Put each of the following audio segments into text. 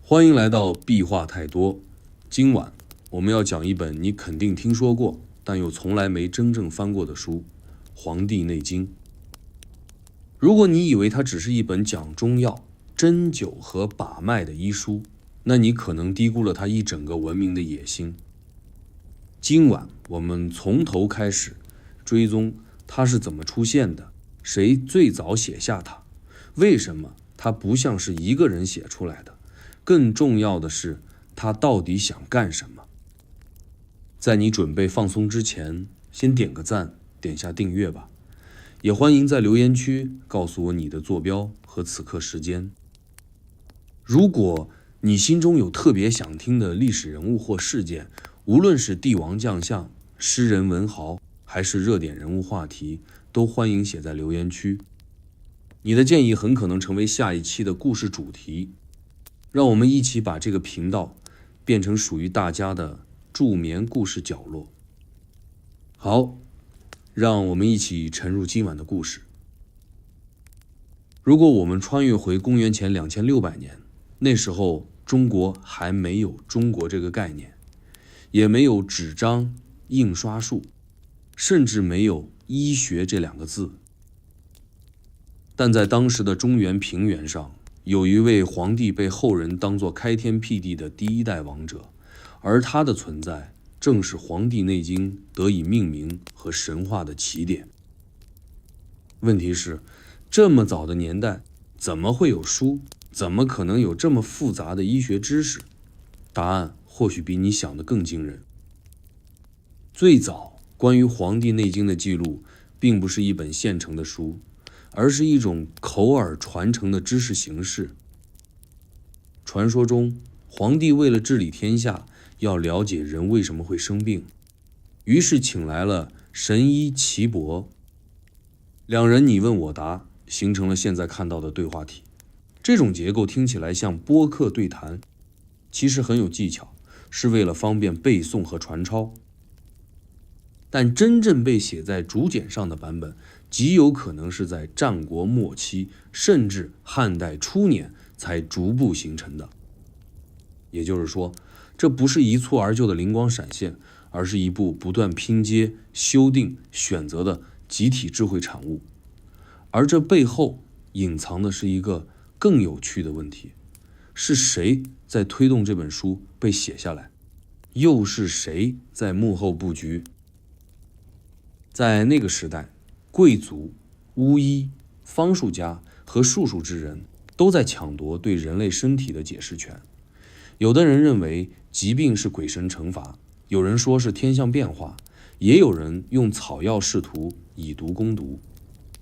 欢迎来到壁话太多。今晚我们要讲一本你肯定听说过，但又从来没真正翻过的书《黄帝内经》。如果你以为它只是一本讲中药、针灸和把脉的医书，那你可能低估了它一整个文明的野心。今晚我们从头开始追踪它是怎么出现的，谁最早写下它，为什么它不像是一个人写出来的，更重要的是他到底想干什么。在你准备放松之前，先点个赞，点下订阅吧。也欢迎在留言区告诉我你的坐标和此刻时间。如果你心中有特别想听的历史人物或事件，无论是帝王将相、诗人文豪，还是热点人物话题，都欢迎写在留言区。你的建议很可能成为下一期的故事主题，让我们一起把这个频道变成属于大家的助眠故事角落。好，让我们一起沉入今晚的故事。如果我们穿越回公元前2600年，那时候中国还没有中国这个概念，也没有纸张、印刷术，甚至没有医学这两个字。但在当时的中原平原上，有一位皇帝被后人当作开天辟地的第一代王者，而他的存在正是《黄帝内经》得以命名和神话的起点。问题是，这么早的年代，怎么会有书？怎么可能有这么复杂的医学知识？答案或许比你想的更惊人。最早关于《黄帝内经》的记录，并不是一本现成的书，而是一种口耳传承的知识形式。传说中，皇帝为了治理天下，要了解人为什么会生病，于是请来了神医岐伯，两人你问我答，形成了现在看到的对话体。这种结构听起来像播客对谈，其实很有技巧，是为了方便背诵和传抄。但真正被写在竹简上的版本，极有可能是在战国末期，甚至汉代初年才逐步形成的。也就是说，这不是一蹴而就的灵光闪现，而是一部不断拼接、修订、选择的集体智慧产物。而这背后隐藏的是一个更有趣的问题：是谁在推动这本书被写下来？又是谁在幕后布局？在那个时代，贵族、巫医、方术家和术数之人都在抢夺对人类身体的解释权。有的人认为疾病是鬼神惩罚，有人说是天象变化，也有人用草药试图以毒攻毒。《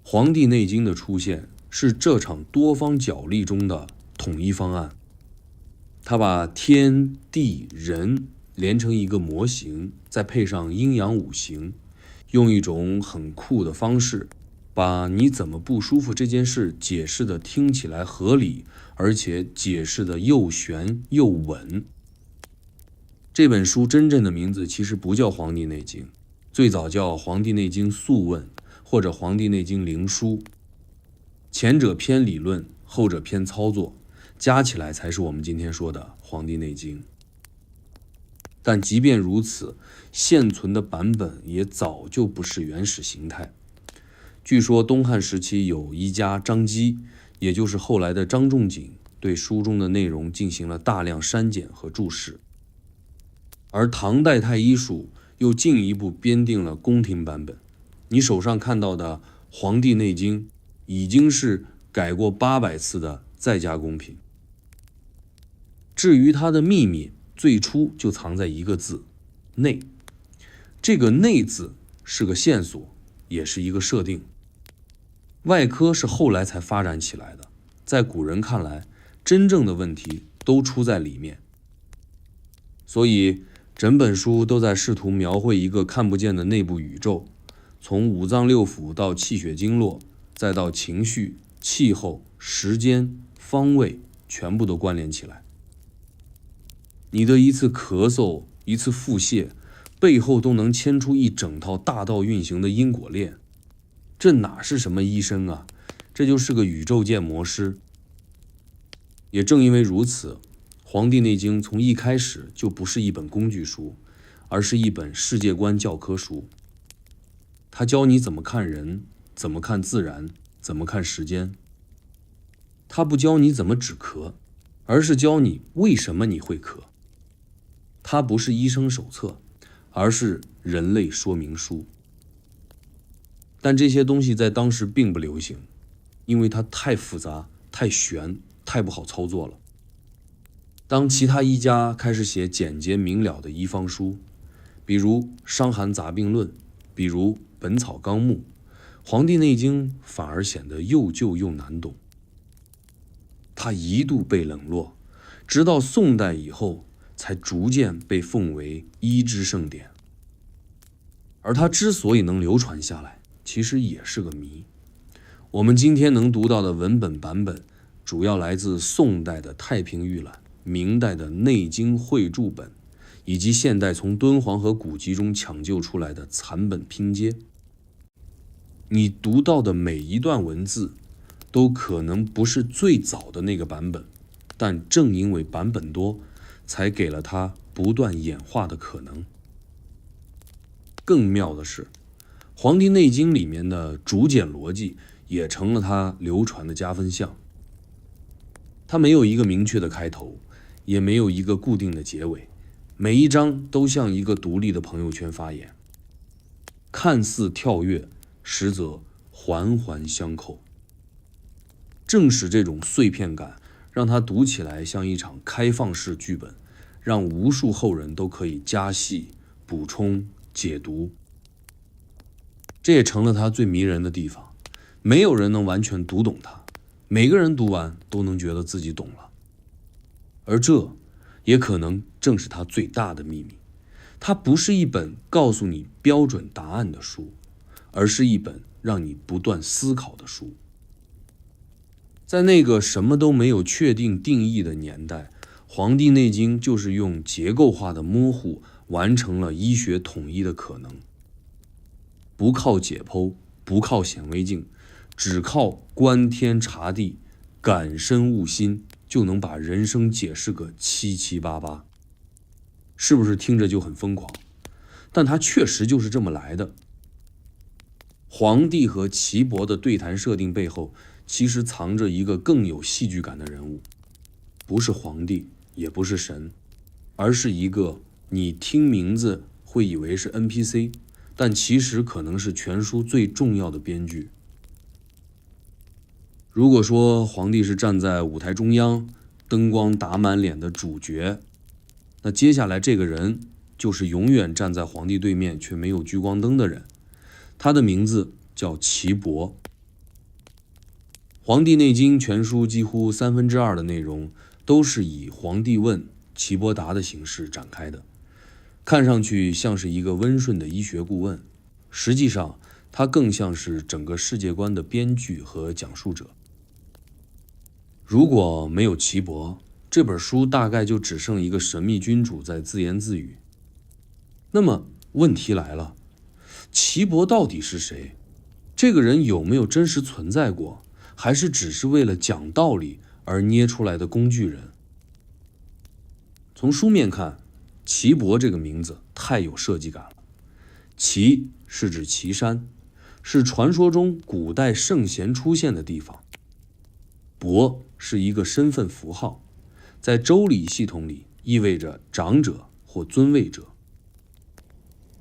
黄帝内经》的出现是这场多方角力中的统一方案，它把天地人连成一个模型，再配上阴阳五行，用一种很酷的方式，把你怎么不舒服这件事解释的听起来合理，而且解释的又玄又稳。这本书真正的名字其实不叫《黄帝内经》，最早叫《黄帝内经素问》或者《黄帝内经灵书》，前者偏理论，后者偏操作，加起来才是我们今天说的《黄帝内经》。但即便如此，现存的版本也早就不是原始形态。据说东汉时期有医家张基，也就是后来的张仲景，对书中的内容进行了大量删减和注释。而唐代太医署又进一步编定了宫廷版本，你手上看到的《黄帝内经》已经是改过800次的再加工品。至于它的秘密，最初就藏在一个字“内”。这个“内”字是个线索，也是一个设定。外科是后来才发展起来的，在古人看来，真正的问题都出在里面。所以整本书都在试图描绘一个看不见的内部宇宙，从五脏六腑到气血经络，再到情绪、气候、时间、方位，全部都关联起来。你的一次咳嗽，一次腹泻，背后都能牵出一整套大道运行的因果链。这哪是什么医生啊，这就是个宇宙建模师。也正因为如此，《黄帝内经》从一开始就不是一本工具书，而是一本世界观教科书。它教你怎么看人，怎么看自然，怎么看时间。它不教你怎么止咳，而是教你为什么你会咳。它不是医生手册，而是人类说明书。但这些东西在当时并不流行，因为它太复杂、太玄、太不好操作了。当其他医家开始写简洁明了的医方书，比如《伤寒杂病论》，比如《本草纲目》，《黄帝内经》反而显得又旧又难懂。它一度被冷落，直到宋代以后，才逐渐被奉为医之圣典。而它之所以能流传下来，其实也是个谜。我们今天能读到的文本版本，主要来自宋代的《太平御览》、明代的《内经汇注本》，以及现代从敦煌和古籍中抢救出来的残本拼接。你读到的每一段文字，都可能不是最早的那个版本，但正因为版本多，才给了它不断演化的可能。更妙的是，《黄帝内经》里面的竹简逻辑也成了它流传的加分项。它没有一个明确的开头，也没有一个固定的结尾，每一章都像一个独立的朋友圈发言，看似跳跃，实则环环相扣。正是这种碎片感，让它读起来像一场开放式剧本，让无数后人都可以加戏、补充、解读。这也成了它最迷人的地方。没有人能完全读懂它，每个人读完都能觉得自己懂了。而这也可能正是它最大的秘密。它不是一本告诉你标准答案的书，而是一本让你不断思考的书。在那个什么都没有确定定义的年代，《黄帝内经》就是用结构化的模糊完成了医学统一的可能。不靠解剖，不靠显微镜，只靠观天察地，感身悟心，就能把人生解释个七七八八。是不是听着就很疯狂？但它确实就是这么来的。黄帝和岐伯的对谈设定背后，其实藏着一个更有戏剧感的人物，不是皇帝，也不是神，而是一个你听名字会以为是 NPC， 但其实可能是全书最重要的编剧。如果说皇帝是站在舞台中央，灯光打满脸的主角，那接下来这个人就是永远站在皇帝对面却没有聚光灯的人，他的名字叫岐伯。《黄帝内经》全书几乎2/3的内容都是以皇帝问、岐伯答的形式展开的，看上去像是一个温顺的医学顾问，实际上他更像是整个世界观的编剧和讲述者。如果没有岐伯，这本书大概就只剩一个神秘君主在自言自语。那么问题来了，岐伯到底是谁？这个人有没有真实存在过？还是只是为了讲道理而捏出来的工具人？从书面看，岐伯这个名字太有设计感了。岐是指岐山，是传说中古代圣贤出现的地方。伯是一个身份符号，在周礼系统里意味着长者或尊位者。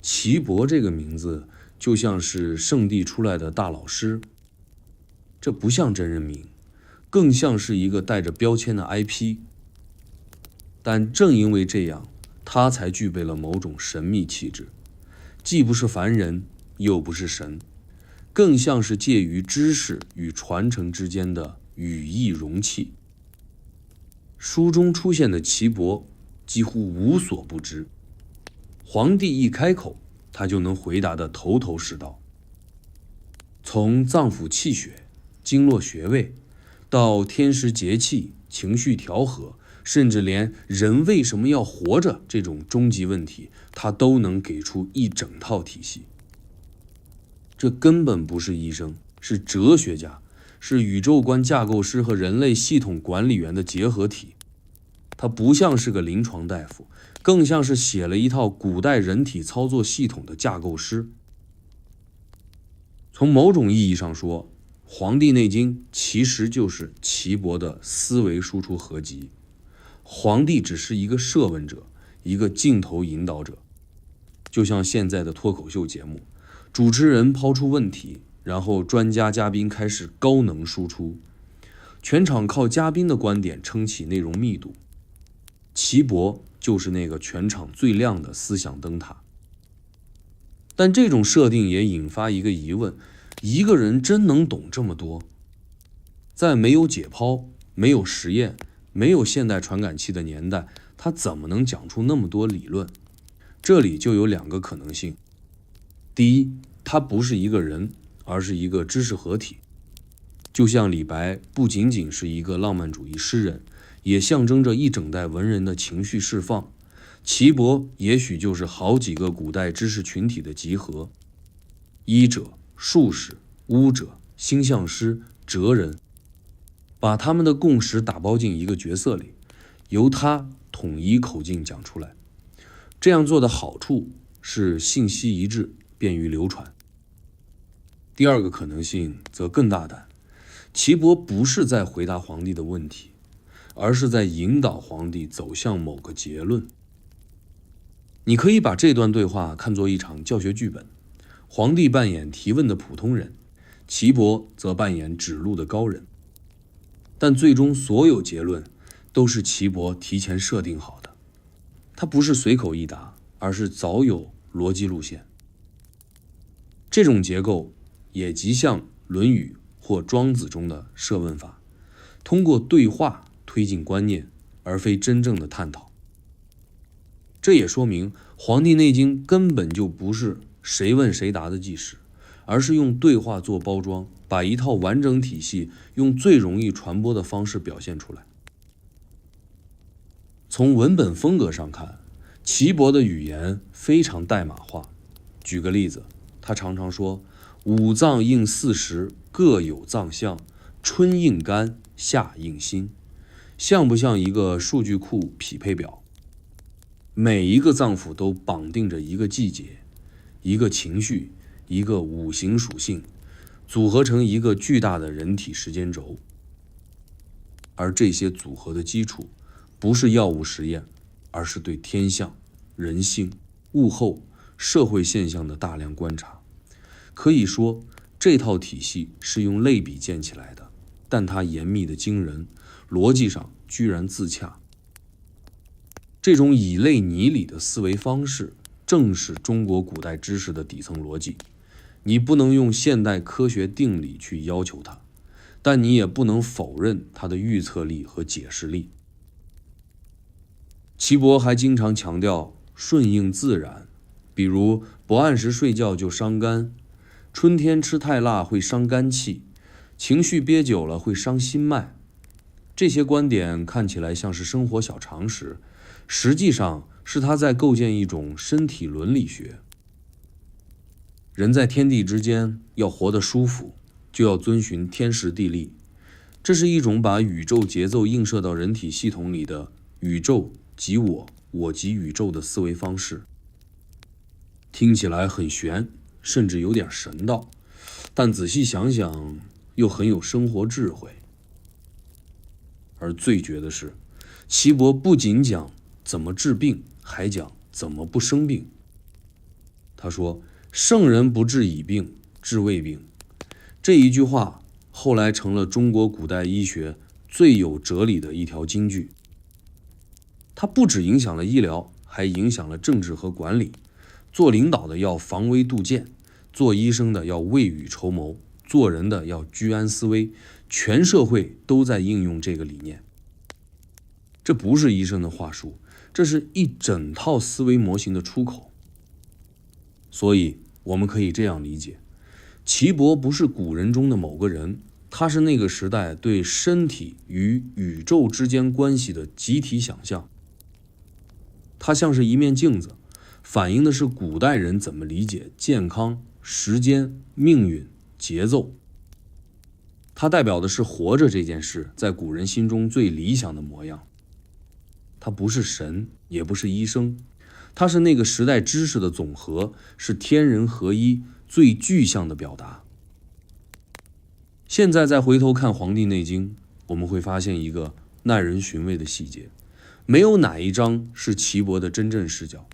岐伯这个名字就像是圣地出来的大老师，这不像真人名，更像是一个带着标签的 IP。 但正因为这样，他才具备了某种神秘气质，既不是凡人，又不是神，更像是介于知识与传承之间的语义容器。书中出现的岐伯几乎无所不知，皇帝一开口，他就能回答得头头是道。从脏腑气血、经络穴位，到天时节气、情绪调和，甚至连人为什么要活着这种终极问题，他都能给出一整套体系。这根本不是医生，是哲学家，是宇宙观架构师和人类系统管理员的结合体。他不像是个临床大夫，更像是写了一套古代人体操作系统的架构师。从某种意义上说，《黄帝内经》其实就是岐伯的思维输出合集。黄帝只是一个设问者，一个镜头引导者，就像现在的脱口秀节目，主持人抛出问题，然后专家嘉宾开始高能输出，全场靠嘉宾的观点撑起内容密度。岐伯就是那个全场最亮的思想灯塔。但这种设定也引发一个疑问，一个人真能懂这么多？在没有解剖、没有实验、没有现代传感器的年代，他怎么能讲出那么多理论？这里就有两个可能性。第一，他不是一个人，而是一个知识合体。就像李白不仅仅是一个浪漫主义诗人，也象征着一整代文人的情绪释放。岐伯也许就是好几个古代知识群体的集合，医者、术士、巫者、星象师、哲人，把他们的共识打包进一个角色里，由他统一口径讲出来。这样做的好处是信息一致，便于流传。第二个可能性则更大胆，岐伯不是在回答皇帝的问题，而是在引导皇帝走向某个结论。你可以把这段对话看作一场教学剧本，皇帝扮演提问的普通人，岐伯则扮演指路的高人。但最终所有结论都是岐伯提前设定好的，他不是随口一答，而是早有逻辑路线。这种结构也极像《论语》或《庄子》中的设问法，通过对话推进观念，而非真正的探讨。这也说明《黄帝内经》根本就不是谁问谁答的纪实，而是用对话做包装，把一套完整体系用最容易传播的方式表现出来。从文本风格上看，岐伯的语言非常代码化。举个例子，他常常说五脏应四时，各有脏象，春应肝，夏应心，像不像一个数据库匹配表？每一个脏腑都绑定着一个季节、一个情绪、一个五行属性，组合成一个巨大的人体时间轴。而这些组合的基础不是药物实验，而是对天象、人性、物候、社会现象的大量观察。可以说，这套体系是用类比建起来的，但它严密的惊人，逻辑上居然自洽。这种以类拟理的思维方式，正是中国古代知识的底层逻辑。你不能用现代科学定理去要求它，但你也不能否认它的预测力和解释力。岐伯还经常强调顺应自然，比如不按时睡觉就伤肝，春天吃太辣会伤肝气，情绪憋久了会伤心脉。这些观点看起来像是生活小常识，实际上是他在构建一种身体伦理学。人在天地之间要活得舒服，就要遵循天时地利，这是一种把宇宙节奏映射到人体系统里的宇宙即我，我即宇宙的思维方式。听起来很玄，甚至有点神道，但仔细想想又很有生活智慧。而最绝的是，岐伯不仅讲怎么治病，还讲怎么不生病。他说圣人不治已病，治未病。这一句话后来成了中国古代医学最有哲理的一条金句。它不只影响了医疗，还影响了政治和管理。做领导的要防微杜渐，做医生的要未雨绸缪，做人的要居安思危，全社会都在应用这个理念。这不是医生的话术，这是一整套思维模型的出口。所以我们可以这样理解，岐伯不是古人中的某个人，他是那个时代对身体与宇宙之间关系的集体想象。它像是一面镜子，反映的是古代人怎么理解健康、时间、命运、节奏。它代表的是活着这件事在古人心中最理想的模样。它不是神，也不是医生，它是那个时代知识的总和，是天人合一最具象的表达。现在再回头看《黄帝内经》，我们会发现一个耐人寻味的细节，没有哪一章是岐伯的真正视角，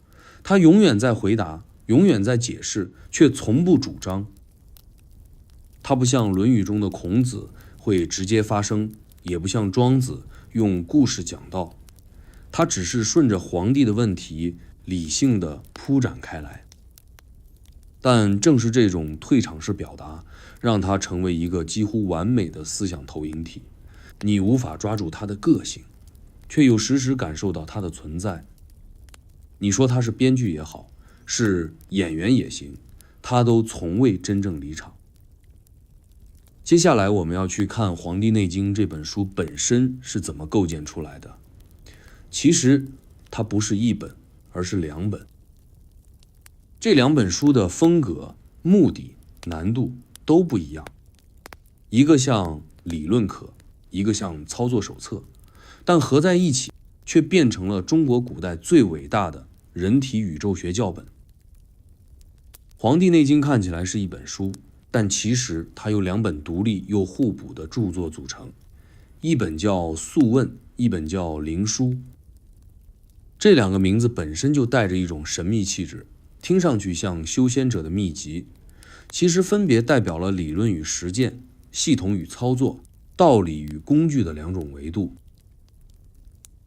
他永远在回答，永远在解释，却从不主张。他不像《论语》中的孔子会直接发声，也不像庄子用故事讲道，他只是顺着皇帝的问题理性地铺展开来。但正是这种退场式表达，让他成为一个几乎完美的思想投影体。你无法抓住他的个性，却又时时感受到他的存在。你说他是编剧也好，是演员也行，他都从未真正离场。接下来我们要去看《黄帝内经》这本书本身是怎么构建出来的。其实它不是一本，而是两本。这两本书的风格、目的、难度都不一样，一个像理论课，一个像操作手册，但合在一起却变成了中国古代最伟大的人体宇宙学教本。《黄帝内经》看起来是一本书，但其实它由两本独立又互补的著作组成，一本叫《素问》，一本叫《灵枢》。这两个名字本身就带着一种神秘气质，听上去像修仙者的秘籍，其实分别代表了理论与实践、系统与操作、道理与工具的两种维度。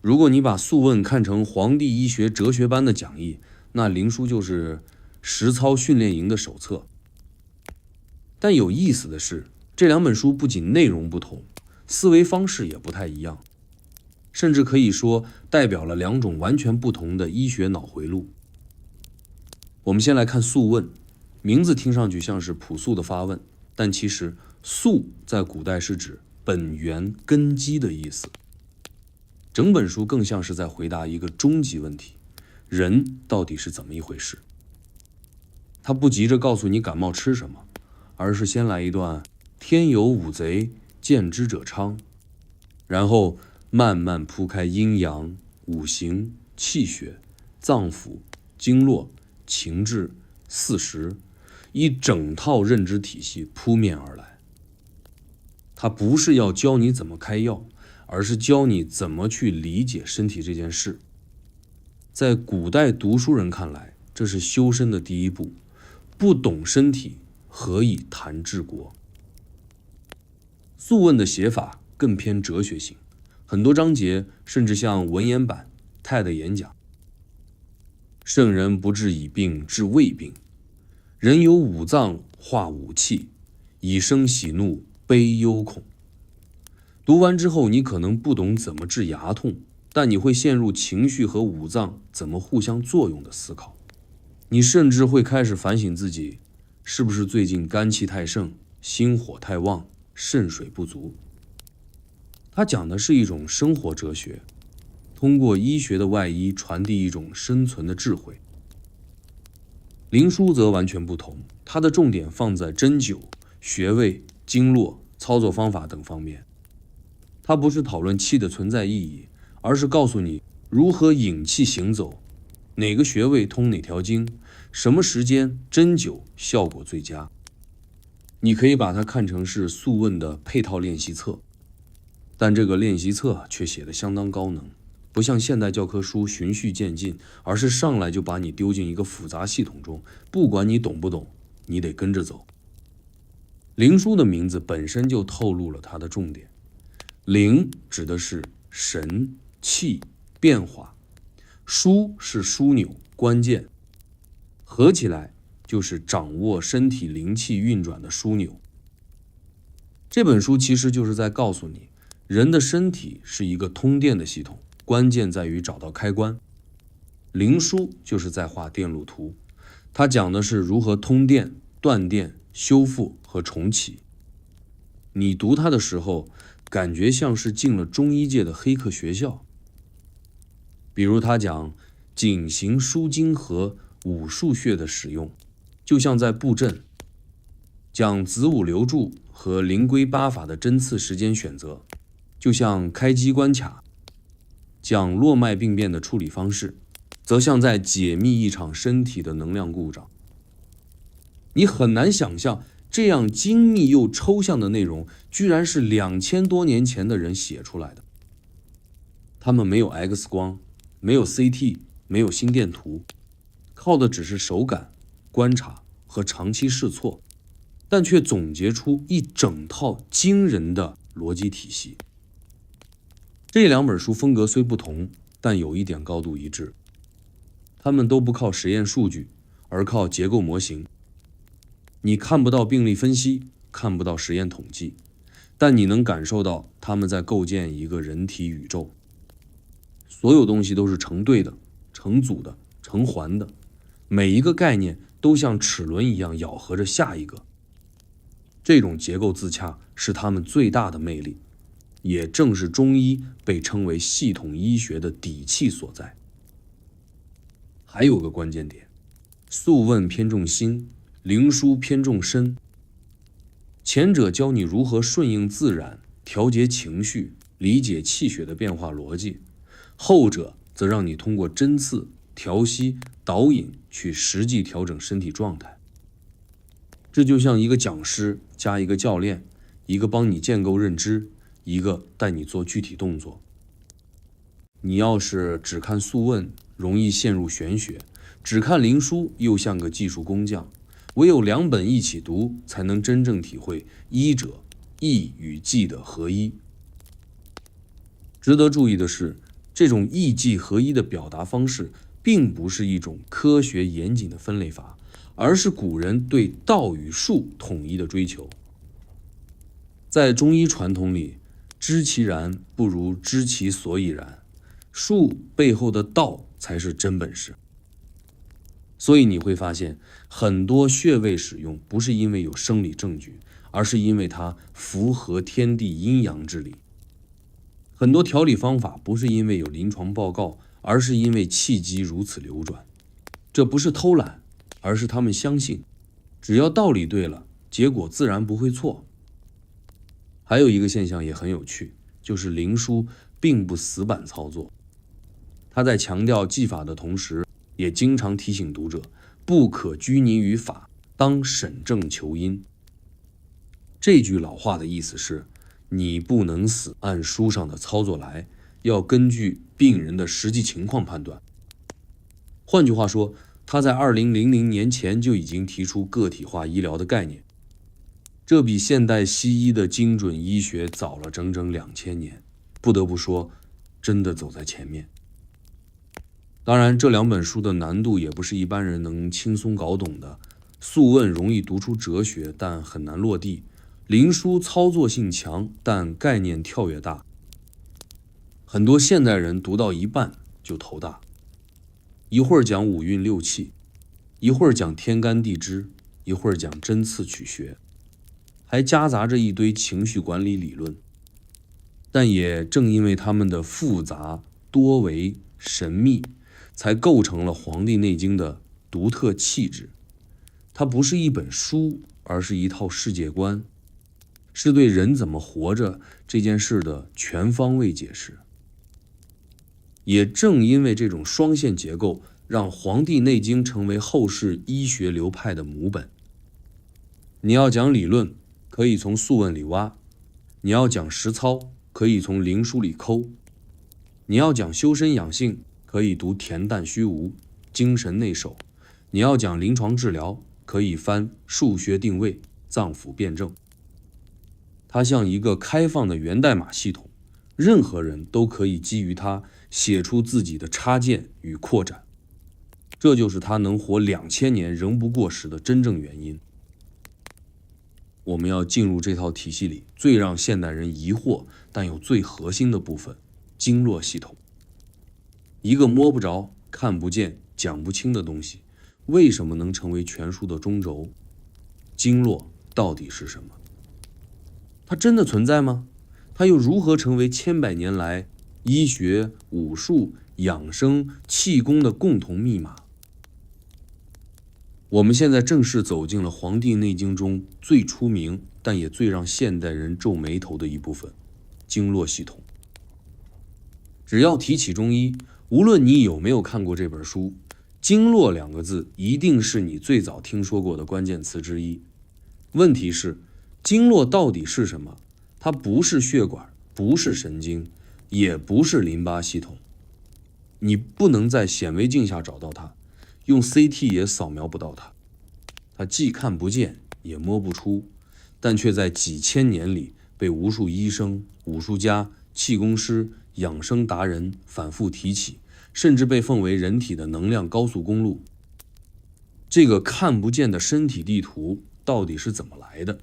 如果你把《素问》看成黄帝医学哲学班的讲义，那《灵枢》就是实操训练营的手册。但有意思的是，这两本书不仅内容不同，思维方式也不太一样，甚至可以说代表了两种完全不同的医学脑回路。我们先来看《素问》，名字听上去像是朴素的发问，但其实“素”在古代是指本源根基的意思。整本书更像是在回答一个终极问题：人到底是怎么一回事？他不急着告诉你感冒吃什么，而是先来一段天有五贼，见之者昌，然后慢慢铺开阴阳、五行、气血、脏腑、经络、情志、四时，一整套认知体系扑面而来。他不是要教你怎么开药，而是教你怎么去理解身体这件事。在古代读书人看来，这是修身的第一步，不懂身体，何以谈治国？素问的写法更偏哲学性，很多章节甚至像文言版泰的演讲。圣人不治已病，治未病。人有五脏化五气，以生喜怒悲忧恐。读完之后，你可能不懂怎么治牙痛，但你会陷入情绪和五脏怎么互相作用的思考。你甚至会开始反省自己，是不是最近肝气太盛，心火太旺，肾水不足。它讲的是一种生活哲学，通过医学的外衣传递一种生存的智慧。灵枢则完全不同，它的重点放在针灸、穴位、经络、操作方法等方面。它不是讨论气的存在意义，而是告诉你如何引气行走，哪个穴位通哪条经，什么时间针灸效果最佳。你可以把它看成是《素问》的配套练习册，但这个练习册却写得相当高能，不像现代教科书循序渐进，而是上来就把你丢进一个复杂系统中，不管你懂不懂，你得跟着走。灵枢的名字本身就透露了它的重点。灵指的是神、气、变化，枢是枢纽、关键，合起来就是掌握身体灵气运转的枢纽。这本书其实就是在告诉你，人的身体是一个通电的系统，关键在于找到开关。灵枢就是在画电路图，它讲的是如何通电、断电、修复和重启。你读它的时候，感觉像是进了中医界的黑客学校。比如他讲井形枢经和五腧穴的使用，就像在布阵。讲子午流注和灵龟八法的针刺时间选择，就像开机关卡；讲络脉病变的处理方式，则像在解密一场身体的能量故障。你很难想象，这样精密又抽象的内容，居然是2000多年前的人写出来的。他们没有 X 光，没有 CT， 没有心电图，靠的只是手感、观察和长期试错，但却总结出一整套惊人的逻辑体系。这两本书风格虽不同，但有一点高度一致，他们都不靠实验数据，而靠结构模型。你看不到病例分析，看不到实验统计，但你能感受到他们在构建一个人体宇宙。所有东西都是成对的、成组的、成环的，每一个概念都像齿轮一样咬合着下一个。这种结构自洽是他们最大的魅力，也正是中医被称为系统医学的底气所在。还有个关键点，素问偏重心，灵枢偏重身。前者教你如何顺应自然，调节情绪，理解气血的变化逻辑，后者则让你通过针刺、调息、导引去实际调整身体状态。这就像一个讲师加一个教练，一个帮你建构认知，一个带你做具体动作。你要是只看素问，容易陷入玄学；只看灵枢，又像个技术工匠。唯有两本一起读，才能真正体会医者意与技的合一。值得注意的是，这种意技合一的表达方式，并不是一种科学严谨的分类法，而是古人对道与术统一的追求。在中医传统里，知其然不如知其所以然，术背后的道才是真本事。所以你会发现，很多穴位使用不是因为有生理证据，而是因为它符合天地阴阳之理。很多调理方法不是因为有临床报告，而是因为气机如此流转。这不是偷懒，而是他们相信，只要道理对了，结果自然不会错。还有一个现象也很有趣，就是灵枢并不死板操作。他在强调技法的同时，也经常提醒读者，不可拘泥于法，当审证求因。这句老话的意思是，你不能死按书上的操作来，要根据病人的实际情况判断。换句话说，他在2000年前就已经提出个体化医疗的概念，这比现代西医的精准医学早了整整2000年，不得不说，真的走在前面。当然，这两本书的难度也不是一般人能轻松搞懂的。素问容易读出哲学，但很难落地；灵枢操作性强，但概念跳跃大。很多现代人读到一半就头大，一会儿讲五运六气，一会儿讲天干地支，一会儿讲针刺取穴，还夹杂着一堆情绪管理理论。但也正因为他们的复杂、多维、神秘，才构成了《黄帝内经》的独特气质。它不是一本书，而是一套世界观，是对人怎么活着这件事的全方位解释。也正因为这种双线结构，让《黄帝内经》成为后世医学流派的母本。你要讲理论，可以从素问里挖；你要讲实操，可以从灵枢里抠；你要讲修身养性，可以读恬淡虚无、精神内守；你要讲临床治疗，可以翻数学定位、脏腑辩证。它像一个开放的源代码系统，任何人都可以基于它写出自己的插件与扩展。这就是它能活2000年仍不过时的真正原因。我们要进入这套体系里最让现代人疑惑但又最核心的部分——经络系统。一个摸不着、看不见、讲不清的东西，为什么能成为全书的中轴？经络到底是什么？它真的存在吗？它又如何成为千百年来医学、武术、养生、气功的共同密码？我们现在正式走进了《黄帝内经》中最出名，但也最让现代人皱眉头的一部分——经络系统。只要提起中医，无论你有没有看过这本书，经络两个字一定是你最早听说过的关键词之一。问题是，经络到底是什么？它不是血管，不是神经，也不是淋巴系统。你不能在显微镜下找到它，用 CT 也扫描不到它。它既看不见，也摸不出，但却在几千年里被无数医生、武术家、气功师、养生达人反复提起，甚至被奉为人体的能量高速公路。这个看不见的身体地图到底是怎么来的？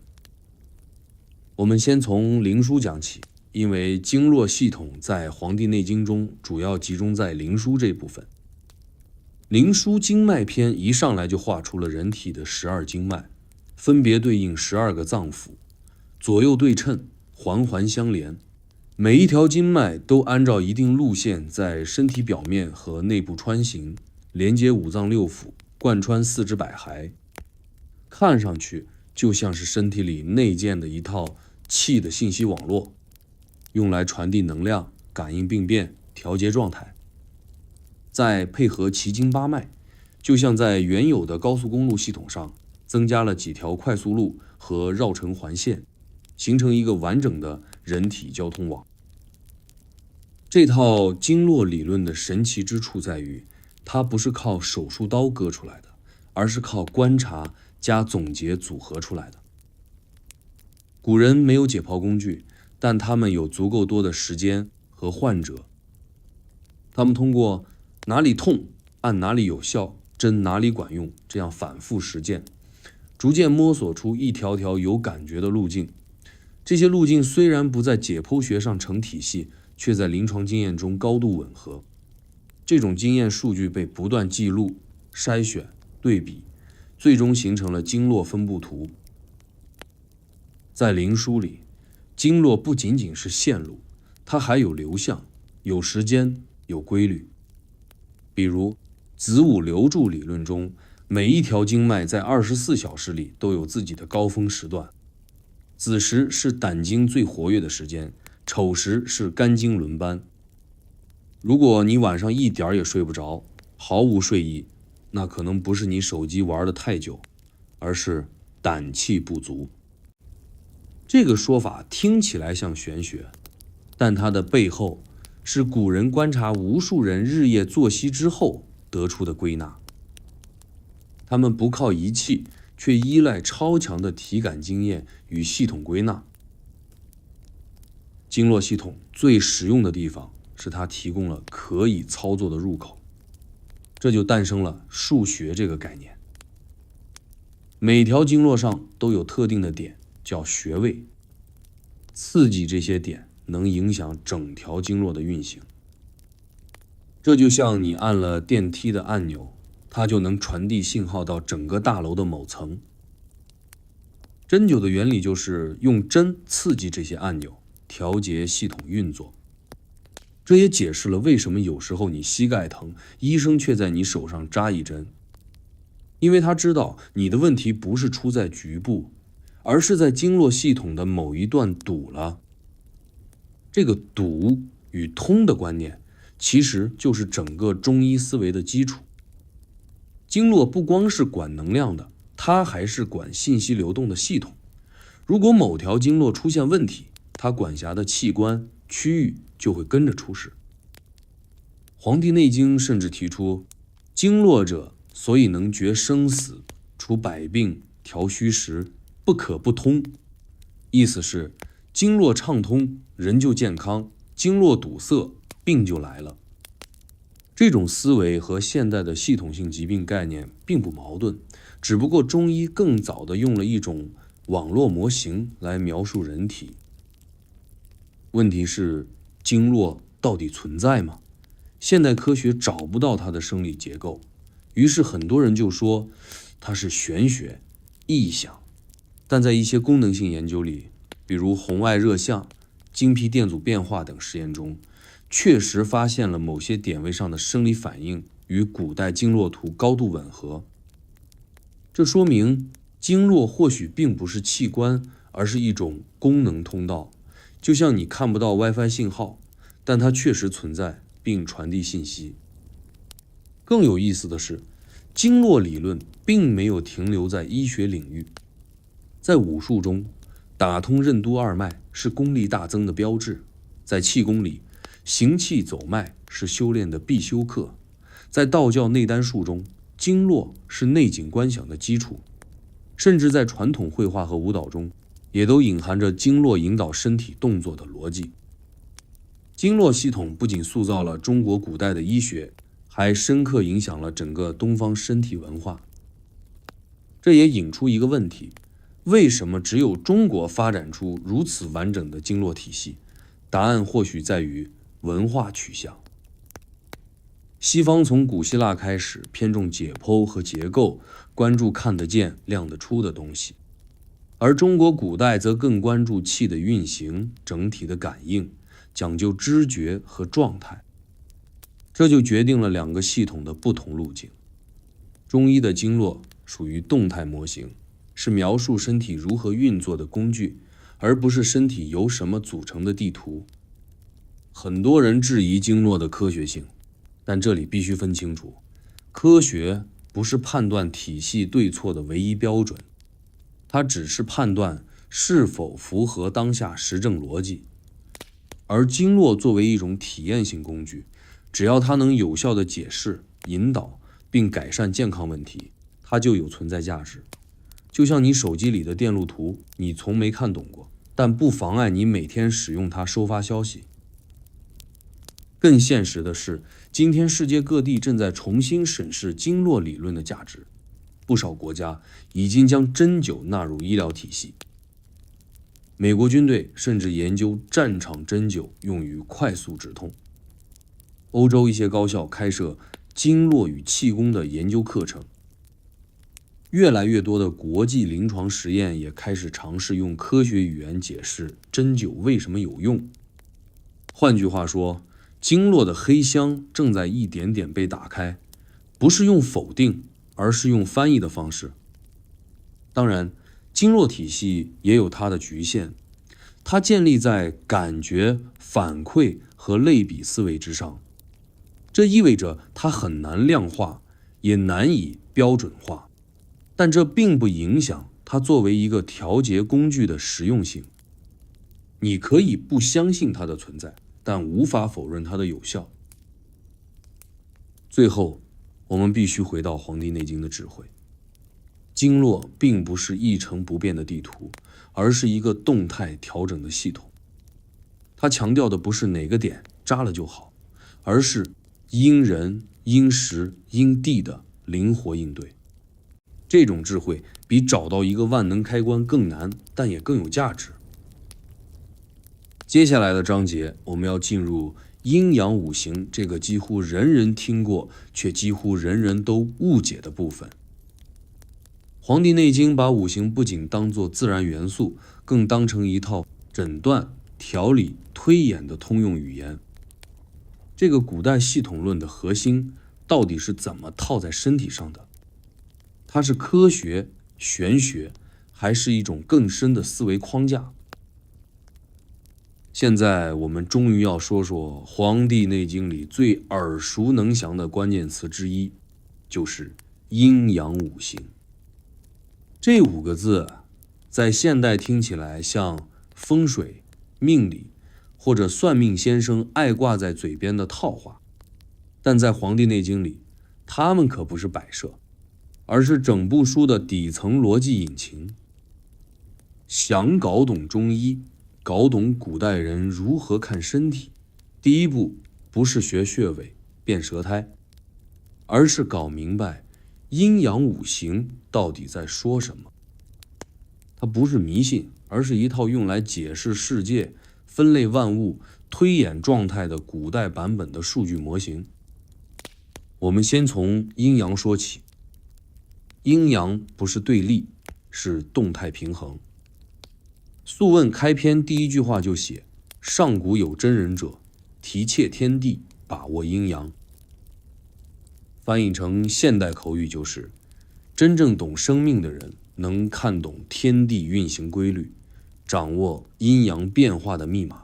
我们先从灵枢讲起，因为经络系统在《黄帝内经》中主要集中在灵枢这部分。灵枢经脉篇一上来就画出了人体的12经脉，分别对应12个脏腑，左右对称，环环相连。每一条经脉都按照一定路线在身体表面和内部穿行，连接五脏六腑，贯穿四肢百骸。看上去就像是身体里内建的一套气的信息网络，用来传递能量、感应病变、调节状态。再配合奇经八脉，就像在原有的高速公路系统上增加了几条快速路和绕城环线，形成一个完整的人体交通网。这套经络理论的神奇之处在于，它不是靠手术刀割出来的，而是靠观察加总结组合出来的。古人没有解剖工具，但他们有足够多的时间和患者，他们通过哪里痛按哪里有效，针哪里管用，这样反复实践，逐渐摸索出一条条有感觉的路径。这些路径虽然不在解剖学上成体系，却在临床经验中高度吻合。这种经验数据被不断记录、筛选、对比，最终形成了经络分布图。在灵枢里，经络不仅仅是线路，它还有流向，有时间，有规律。比如子午流注理论中，每一条经脉在24小时里都有自己的高峰时段。子时是胆经最活跃的时间，丑时是肝经轮班。如果你晚上一点也睡不着，毫无睡意，那可能不是你手机玩得太久，而是胆气不足。这个说法听起来像玄学，但它的背后是古人观察无数人日夜作息之后得出的归纳。他们不靠仪器，却依赖超强的体感经验与系统归纳。经络系统最实用的地方是它提供了可以操作的入口，这就诞生了数学这个概念。每条经络上都有特定的点，叫穴位，刺激这些点能影响整条经络的运行。这就像你按了电梯的按钮，它就能传递信号到整个大楼的某层。针灸的原理就是用针刺激这些按钮，调节系统运作。这也解释了为什么有时候你膝盖疼，医生却在你手上扎一针。因为他知道你的问题不是出在局部，而是在经络系统的某一段堵了。这个堵与通的观念，其实就是整个中医思维的基础。经络不光是管能量的，它还是管信息流动的系统。如果某条经络出现问题，它管辖的器官、区域就会跟着出事。《黄帝内经》甚至提出，经络者，所以能决生死、除百病、调虚实，不可不通。意思是，经络畅通，人就健康；经络堵塞，病就来了。这种思维和现代的系统性疾病概念并不矛盾，只不过中医更早地用了一种网络模型来描述人体。问题是，经络到底存在吗？现代科学找不到它的生理结构，于是很多人就说它是玄学、臆想。但在一些功能性研究里，比如红外热像、经皮电阻变化等实验中，确实发现了某些点位上的生理反应与古代经络图高度吻合。这说明经络或许并不是器官，而是一种功能通道，就像你看不到 WiFi 信号，但它确实存在并传递信息。更有意思的是，经络理论并没有停留在医学领域，在武术中，打通任督二脉是功力大增的标志，在气功里，行气走脉是修炼的必修课，在道教内丹术中，经络是内景观想的基础，甚至在传统绘画和舞蹈中，也都隐含着经络引导身体动作的逻辑。经络系统不仅塑造了中国古代的医学，还深刻影响了整个东方身体文化。这也引出一个问题，为什么只有中国发展出如此完整的经络体系？答案或许在于文化取向。西方从古希腊开始偏重解剖和结构，关注看得见、亮得出的东西，而中国古代则更关注气的运行、整体的感应，讲究知觉和状态。这就决定了两个系统的不同路径。中医的经络属于动态模型，是描述身体如何运作的工具，而不是身体由什么组成的地图。很多人质疑经络的科学性，但这里必须分清楚，科学不是判断体系对错的唯一标准，它只是判断是否符合当下实证逻辑。而经络作为一种体验性工具，只要它能有效地解释、引导并改善健康问题，它就有存在价值。就像你手机里的电路图，你从没看懂过，但不妨碍你每天使用它收发消息。更现实的是，今天世界各地正在重新审视经络理论的价值，不少国家已经将针灸纳入医疗体系。美国军队甚至研究战场针灸用于快速止痛。欧洲一些高校开设经络与气功的研究课程。越来越多的国际临床实验也开始尝试用科学语言解释针灸为什么有用。换句话说，经络的黑箱正在一点点被打开，不是用否定，而是用翻译的方式。当然，经络体系也有它的局限，它建立在感觉、反馈和类比思维之上，这意味着它很难量化，也难以标准化。但这并不影响它作为一个调节工具的实用性。你可以不相信它的存在，但无法否认它的有效。最后，我们必须回到《黄帝内经》的智慧。经络并不是一成不变的地图，而是一个动态调整的系统。它强调的不是哪个点扎了就好，而是因人、因时、因地的灵活应对。这种智慧比找到一个万能开关更难，但也更有价值。接下来的章节，我们要进入阴阳五行这个几乎人人听过，却几乎人人都误解的部分。《黄帝内经》把五行不仅当作自然元素，更当成一套诊断、调理、推演的通用语言。这个古代系统论的核心到底是怎么套在身体上的？它是科学、玄学，还是一种更深的思维框架？现在我们终于要说说《黄帝内经》里最耳熟能详的关键词之一，就是阴阳五行。这5个字在现代听起来像风水、命理或者算命先生爱挂在嘴边的套话，但在《黄帝内经》里，它们可不是摆设，而是整部书的底层逻辑引擎。想搞懂中医，搞懂古代人如何看身体，第一步不是学穴位、变舌苔，而是搞明白阴阳五行到底在说什么。它不是迷信，而是一套用来解释世界、分类万物、推演状态的古代版本的数据模型。我们先从阴阳说起。阴阳不是对立，是动态平衡。素问开篇第一句话就写：上古有真人者，提挈天地，把握阴阳。翻译成现代口语就是：真正懂生命的人能看懂天地运行规律，掌握阴阳变化的密码。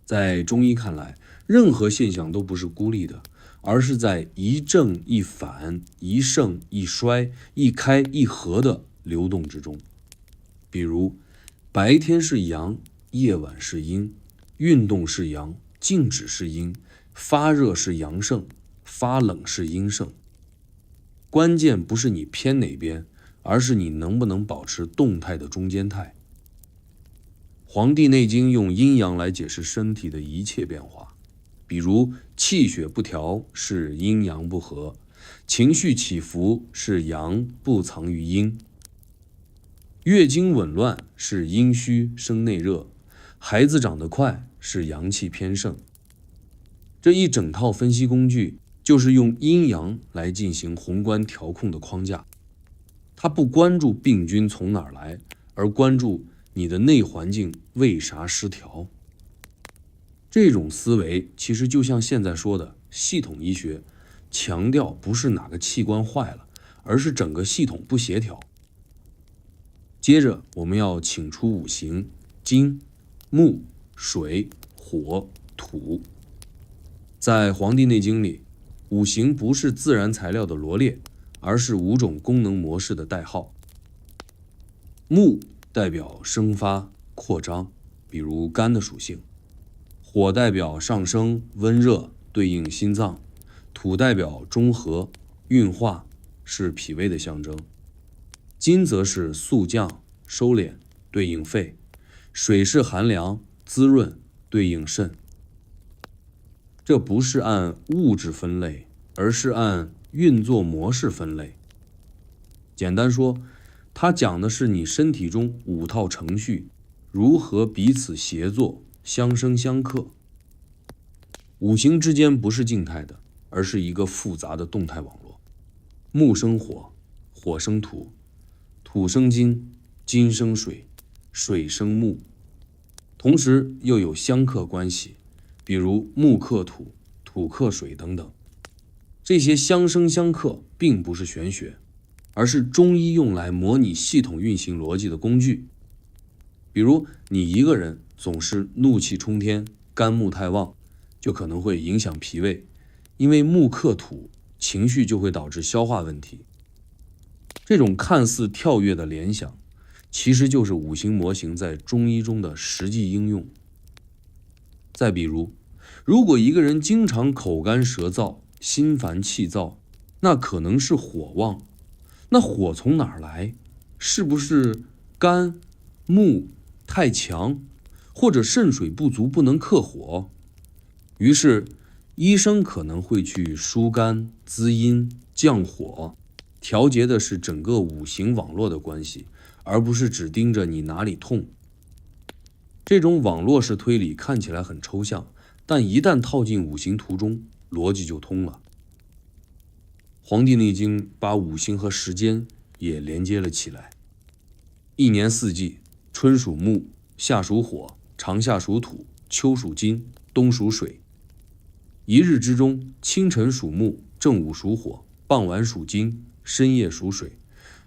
在中医看来，任何现象都不是孤立的，而是在一正一反、一盛一衰、一开一合的流动之中。比如，白天是阳，夜晚是阴；运动是阳，静止是阴；发热是阳盛，发冷是阴盛。关键不是你偏哪边，而是你能不能保持动态的中间态。《黄帝内经》用阴阳来解释身体的一切变化，比如气血不调是阴阳不和，情绪起伏是阳不藏于阴，月经紊乱是阴虚生内热，孩子长得快是阳气偏盛。这一整套分析工具就是用阴阳来进行宏观调控的框架，它不关注病菌从哪儿来，而关注你的内环境为啥失调。这种思维其实就像现在说的系统医学，强调不是哪个器官坏了，而是整个系统不协调。接着我们要请出五行：金、木、水、火、土。在《黄帝内经》里，五行不是自然材料的罗列，而是5种功能模式的代号。木代表生发扩张，比如肝的属性；火代表上升温热，对应心脏；土代表中和运化，是脾胃的象征；金则是肃降收敛，对应肺；水是寒凉滋润，对应肾。这不是按物质分类，而是按运作模式分类。简单说，它讲的是你身体中5套程序如何彼此协作，相生相克。五行之间不是静态的，而是一个复杂的动态网络。木生火，火生土，土生金，金生水，水生木，同时又有相克关系，比如木克土，土克水等等。这些相生相克并不是玄学，而是中医用来模拟系统运行逻辑的工具。比如你一个人总是怒气冲天，肝木太旺，就可能会影响脾胃，因为木克土，情绪就会导致消化问题。这种看似跳跃的联想，其实就是五行模型在中医中的实际应用。再比如，如果一个人经常口干舌燥、心烦气躁，那可能是火旺。那火从哪儿来？是不是肝、木太强，或者肾水不足不能克火？于是医生可能会去疏肝、滋阴、降火，调节的是整个五行网络的关系，而不是只盯着你哪里痛。这种网络式推理看起来很抽象，但一旦套进五行图中，逻辑就通了。《黄帝内经》把五行和时间也连接了起来。一年四季，春属木，夏属火，长夏属土，秋属金，冬属水。一日之中，清晨属木，正午属火，傍晚属金，深夜属水。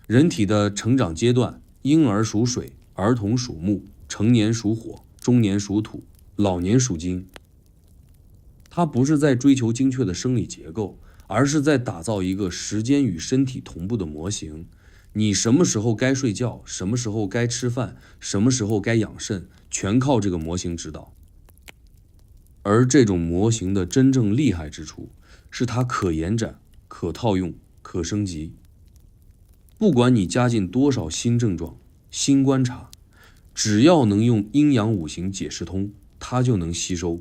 人体的成长阶段，婴儿属水，儿童属木，成年属火，中年属土，老年属金。它不是在追求精确的生理结构，而是在打造一个时间与身体同步的模型。你什么时候该睡觉，什么时候该吃饭，什么时候该养肾，全靠这个模型指导。而这种模型的真正厉害之处，是它可延展、可套用、可升级。不管你加进多少新症状、新观察，只要能用阴阳五行解释通，它就能吸收。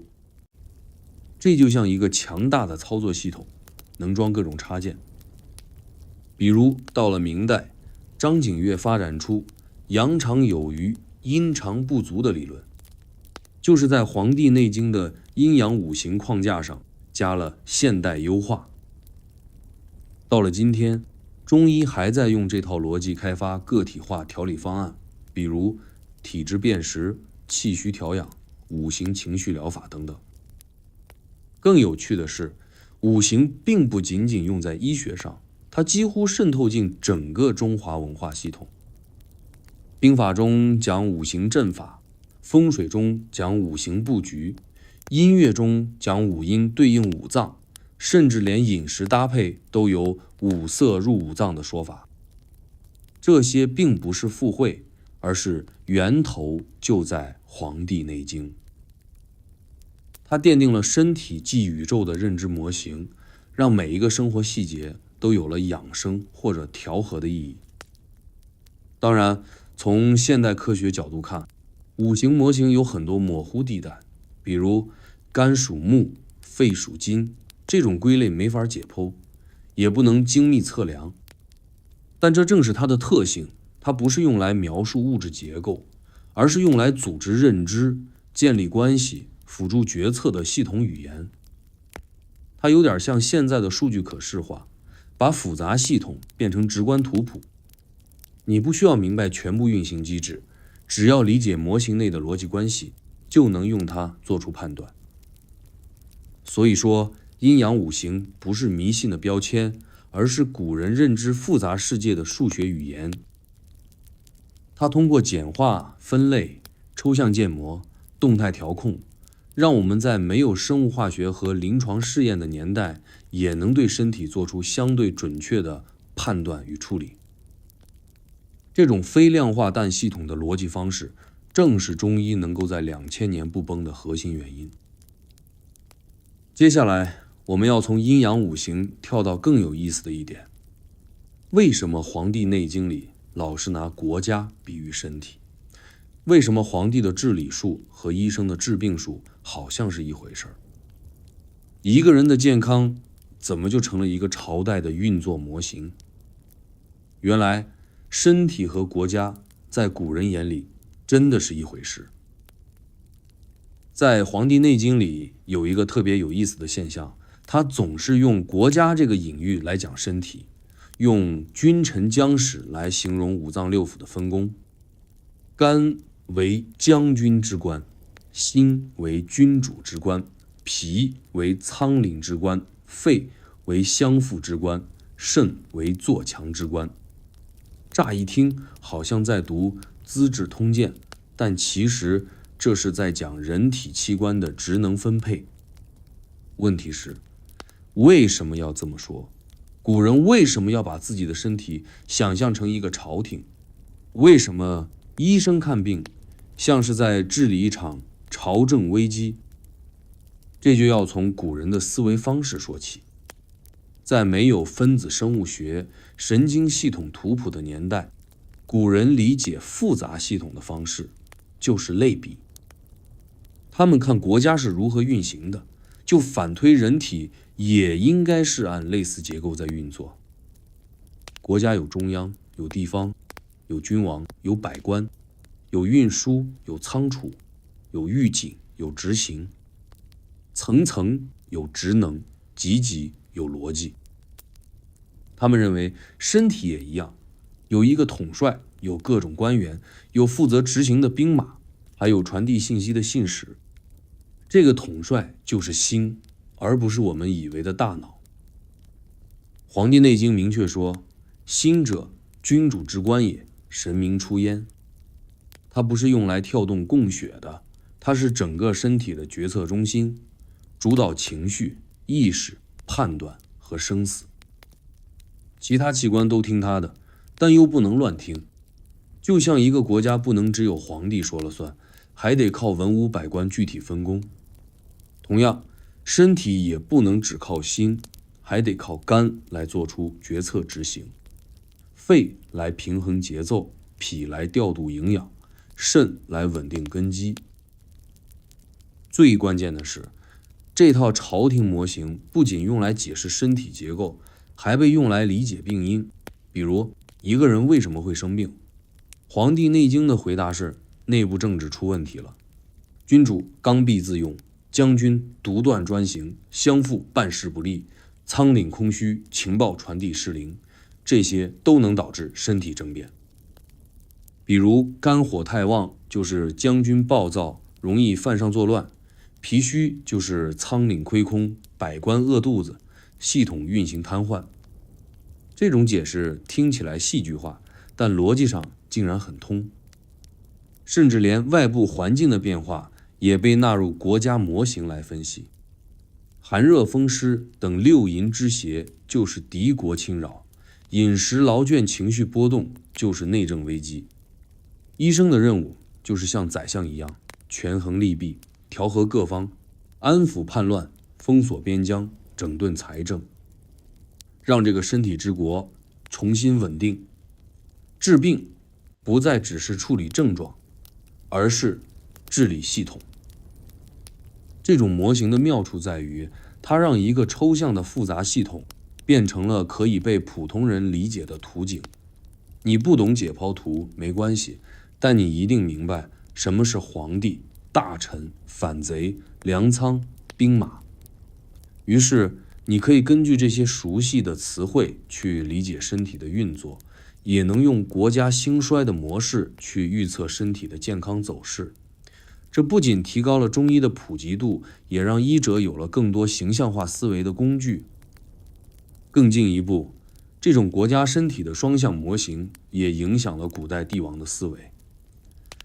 这就像一个强大的操作系统，能装各种插件。比如到了明代，张景岳发展出阳常有余、阴常不足的理论，就是在《黄帝内经》的阴阳五行框架上加了现代优化。到了今天，中医还在用这套逻辑开发个体化调理方案，比如体质辨识、气虚调养、五行情绪疗法等等。更有趣的是，五行并不仅仅用在医学上，它几乎渗透进整个中华文化系统。兵法中讲五行阵法，风水中讲五行布局，音乐中讲五音对应五脏，甚至连饮食搭配都有五色入五脏的说法。这些并不是附会，而是源头就在《黄帝内经》。它奠定了身体即宇宙的认知模型，让每一个生活细节都有了养生或者调和的意义。当然，从现代科学角度看，五行模型有很多模糊地带，比如肝属木，肺属金，这种归类没法解剖，也不能精密测量。但这正是它的特性，它不是用来描述物质结构，而是用来组织认知、建立关系、辅助决策的系统语言。它有点像现在的数据可视化，把复杂系统变成直观图谱。你不需要明白全部运行机制，只要理解模型内的逻辑关系，就能用它做出判断。所以说，阴阳五行不是迷信的标签，而是古人认知复杂世界的数学语言。它通过简化、分类、抽象建模、动态调控，让我们在没有生物化学和临床试验的年代，也能对身体做出相对准确的判断与处理。这种非量化氮系统的逻辑方式，正是中医能够在2000年不崩的核心原因。接下来，我们要从阴阳五行跳到更有意思的一点：为什么《黄帝内经》里老是拿国家比喻身体？为什么皇帝的治理术和医生的治病术好像是一回事儿？一个人的健康怎么就成了一个朝代的运作模型？原来，身体和国家在古人眼里真的是一回事。在《黄帝内经》里有一个特别有意思的现象，它总是用国家这个隐喻来讲身体，用君臣将使来形容五脏六腑的分工。肝为将军之官，心为君主之官，脾为仓廪之官，肺为相父之官，肾为作强之官。乍一听好像在读《资治通鉴》，但其实这是在讲人体器官的职能分配。问题是，为什么要这么说？古人为什么要把自己的身体想象成一个朝廷？为什么医生看病像是在治理一场朝政危机？这就要从古人的思维方式说起。在没有分子生物学、神经系统图谱的年代，古人理解复杂系统的方式就是类比。他们看国家是如何运行的，就反推人体也应该是按类似结构在运作。国家有中央，有地方，有君王，有百官，有运输，有仓储，有预警，有执行，层层有职能，级级有逻辑。他们认为身体也一样，有一个统帅，有各种官员，有负责执行的兵马，还有传递信息的信使。这个统帅就是心，而不是我们以为的大脑。《黄帝内经》明确说，心者，君主之官也，神明出焉。它不是用来跳动供血的，它是整个身体的决策中心，主导情绪、意识、判断和生死。其他器官都听他的，但又不能乱听。就像一个国家不能只有皇帝说了算，还得靠文武百官具体分工。同样，身体也不能只靠心，还得靠肝来做出决策执行，肺来平衡节奏，脾来调度营养，肾来稳定根基。最关键的是，这套朝廷模型不仅用来解释身体结构，还被用来理解病因。比如，一个人为什么会生病？《黄帝内经》的回答是：内部政治出问题了，君主刚愎自用，将军独断专行，相父办事不力，仓廪空虚，情报传递失灵，这些都能导致身体政变。比如肝火太旺，就是将军暴躁，容易犯上作乱；脾虚就是仓廪亏空，百官饿肚子，系统运行瘫痪。这种解释听起来戏剧化，但逻辑上竟然很通。甚至连外部环境的变化也被纳入国家模型来分析。寒热风湿等六淫之邪就是敌国侵扰，饮食劳倦情绪波动就是内政危机。医生的任务就是像宰相一样，权衡利弊，调和各方，安抚叛乱，封锁边疆，整顿财政，让这个身体之国重新稳定。治病不再只是处理症状，而是治理系统。这种模型的妙处在于，它让一个抽象的复杂系统变成了可以被普通人理解的图景。你不懂解剖图没关系，但你一定明白什么是皇帝、大臣、反贼、粮仓、兵马。于是你可以根据这些熟悉的词汇去理解身体的运作，也能用国家兴衰的模式去预测身体的健康走势。这不仅提高了中医的普及度，也让医者有了更多形象化思维的工具。更进一步，这种国家身体的双向模型也影响了古代帝王的思维。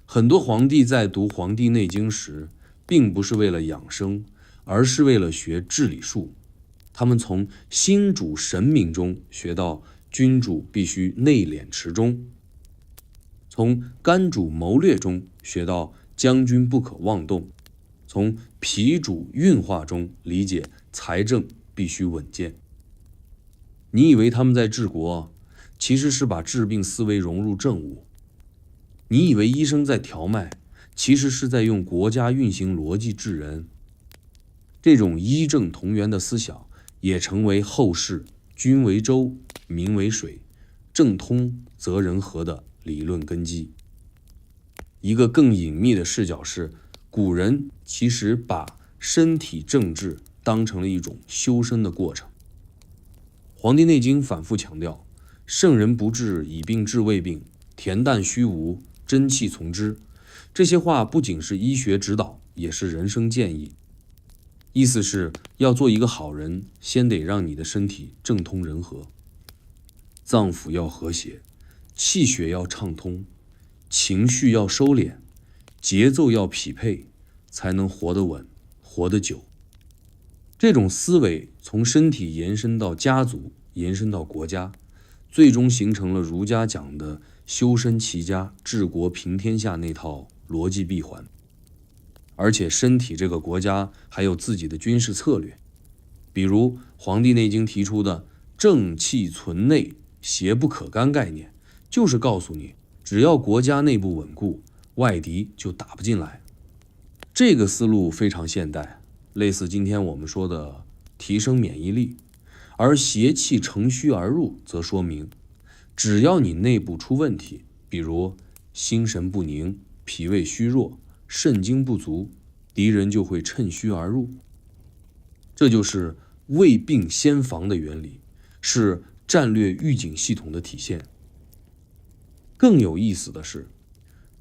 很多皇帝在读《黄帝内经》时，并不是为了养生，而是为了学治理术。他们从心主神明中学到君主必须内敛持中，从肝主谋略中学到将军不可妄动，从脾主运化中理解财政必须稳健。你以为他们在治国，其实是把治病思维融入政务。你以为医生在调脉，其实是在用国家运行逻辑治人。这种医政同源的思想也成为后世君为舟，民为水，政通则人和的理论根基。一个更隐秘的视角是，古人其实把身体政治当成了一种修身的过程。《黄帝内经》反复强调，圣人不治，以病治未病，恬淡虚无，真气从之。这些话不仅是医学指导，也是人生建议。意思是要做一个好人，先得让你的身体正通人和，脏腑要和谐，气血要畅通，情绪要收敛，节奏要匹配，才能活得稳，活得久。这种思维从身体延伸到家族，延伸到国家，最终形成了儒家讲的修身齐家、治国平天下那套逻辑闭环。而且身体这个国家还有自己的军事策略，比如《黄帝内经》提出的正气存内，邪不可干概念，就是告诉你，只要国家内部稳固，外敌就打不进来。这个思路非常现代，类似今天我们说的提升免疫力。而邪气乘虚而入，则说明只要你内部出问题，比如心神不宁、脾胃虚弱、肾精不足，敌人就会趁虚而入。这就是未病先防的原理，是战略预警系统的体现。更有意思的是，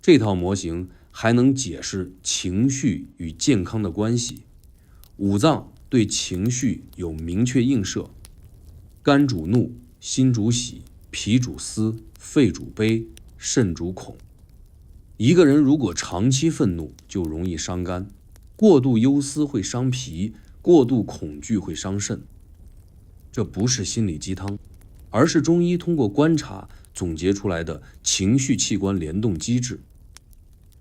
这套模型还能解释情绪与健康的关系。五脏对情绪有明确映射，肝主怒，心主喜，脾主思，肺主悲，肾主恐。一个人如果长期愤怒，就容易伤肝；过度忧思会伤脾，过度恐惧会伤肾。这不是心理鸡汤，而是中医通过观察总结出来的情绪器官联动机制。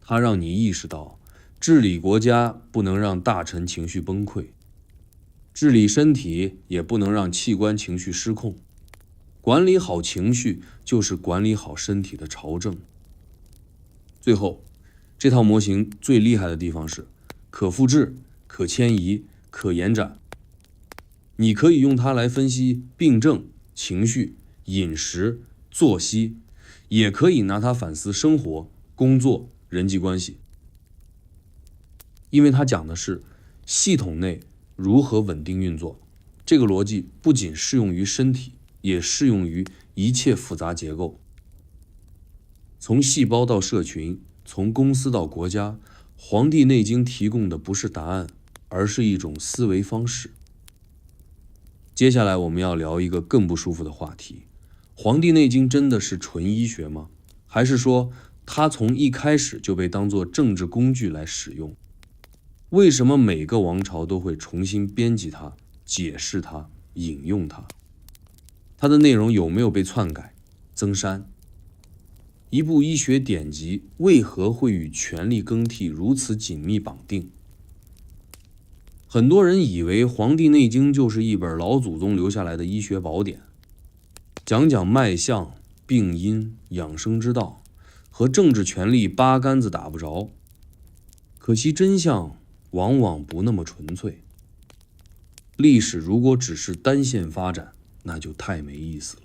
它让你意识到，治理国家不能让大臣情绪崩溃，治理身体也不能让器官情绪失控。管理好情绪，就是管理好身体的朝政。最后，这套模型最厉害的地方是可复制、可迁移、可延展。你可以用它来分析病症、情绪、饮食、作息，也可以拿它反思生活、工作、人际关系。因为它讲的是系统内如何稳定运作，这个逻辑不仅适用于身体，也适用于一切复杂结构。从细胞到社群，从公司到国家，《黄帝内经》提供的不是答案，而是一种思维方式。接下来我们要聊一个更不舒服的话题，黄帝内经真的是纯医学吗？还是说它从一开始就被当作政治工具来使用？为什么每个王朝都会重新编辑它、解释它、引用它？它的内容有没有被篡改、增删？一部医学典籍为何会与权力更替如此紧密绑定？很多人以为《黄帝内经》就是一本老祖宗留下来的医学宝典，讲讲脉象、病因、养生之道，和政治权力八竿子打不着。可惜真相往往不那么纯粹。历史如果只是单线发展，那就太没意思了。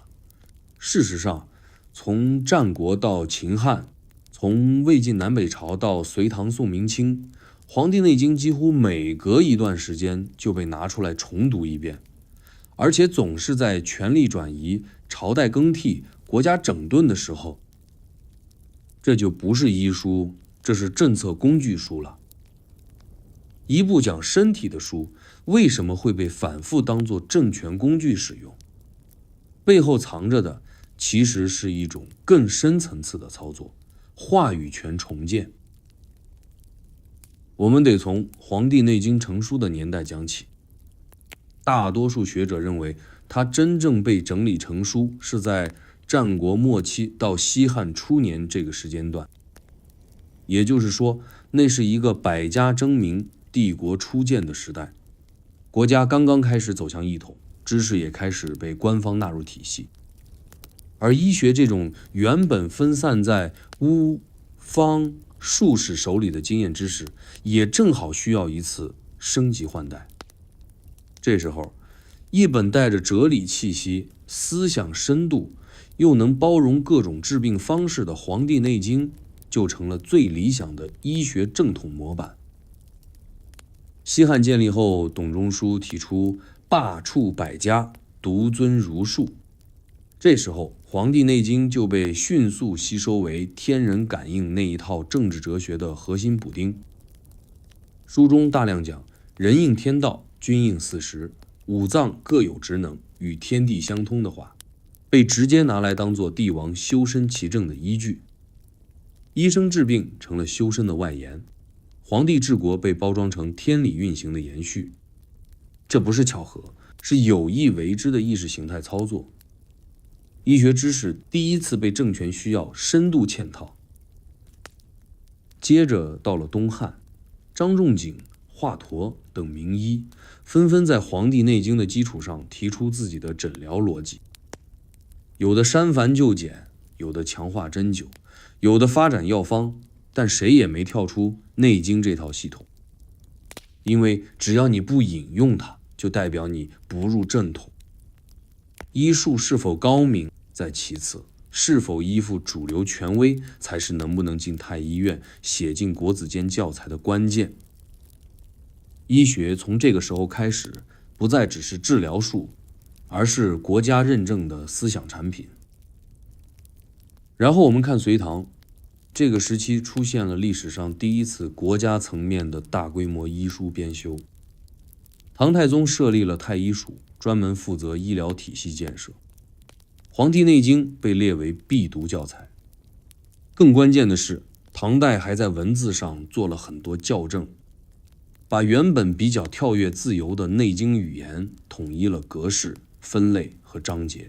事实上，从战国到秦汉，从魏晋南北朝到隋唐宋明清，《黄帝内经》几乎每隔一段时间就被拿出来重读一遍，而且总是在权力转移、朝代更替、国家整顿的时候。这就不是医书，这是政策工具书了。一部讲身体的书，为什么会被反复当作政权工具使用？背后藏着的其实是一种更深层次的操作——话语权重建。我们得从《黄帝内经》成书的年代讲起。大多数学者认为，它真正被整理成书是在战国末期到西汉初年这个时间段。也就是说，那是一个百家争鸣、帝国初建的时代，国家刚刚开始走向一统，知识也开始被官方纳入体系。而医学这种原本分散在巫、方、术士手里的经验知识，也正好需要一次升级换代。这时候，一本带着哲理气息、思想深度，又能包容各种治病方式的《黄帝内经》，就成了最理想的医学正统模板。西汉建立后，董仲舒提出罢黜百家，独尊儒术。这时候，《黄帝内经》就被迅速吸收为天人感应那一套政治哲学的核心补丁。书中大量讲人应天道，君应四时，五脏各有职能，与天地相通的话，被直接拿来当作帝王修身齐政的依据。医生治病成了修身的外延，皇帝治国被包装成天理运行的延续。这不是巧合，是有意为之的意识形态操作。医学知识第一次被政权需要深度嵌套。接着到了东汉，张仲景、华佗等名医纷纷在《黄帝内经》的基础上提出自己的诊疗逻辑，有的删繁就简，有的强化针灸，有的发展药方，但谁也没跳出《内经》这套系统。因为只要你不引用它，就代表你不入正统。医术是否高明在其次，是否依附主流权威才是能不能进太医院、写进国子监教材的关键。医学从这个时候开始，不再只是治疗术，而是国家认证的思想产品。然后我们看隋唐，这个时期出现了历史上第一次国家层面的大规模医书编修。唐太宗设立了太医署，专门负责医疗体系建设。《黄帝内经》被列为必读教材。更关键的是，唐代还在文字上做了很多校正，把原本比较跳跃自由的内经语言统一了格式、分类和章节。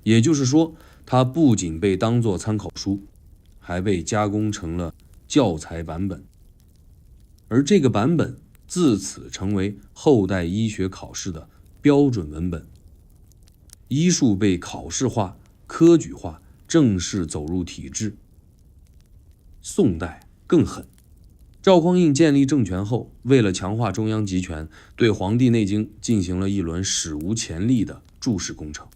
也就是说，它不仅被当作参考书，还被加工成了教材版本。而这个版本自此成为后代医学考试的标准文本。医术被考试化、科举化，正式走入体制。宋代更狠，赵匡胤建立政权后，为了强化中央集权，对《黄帝内经》进行了一轮史无前例的注释工程。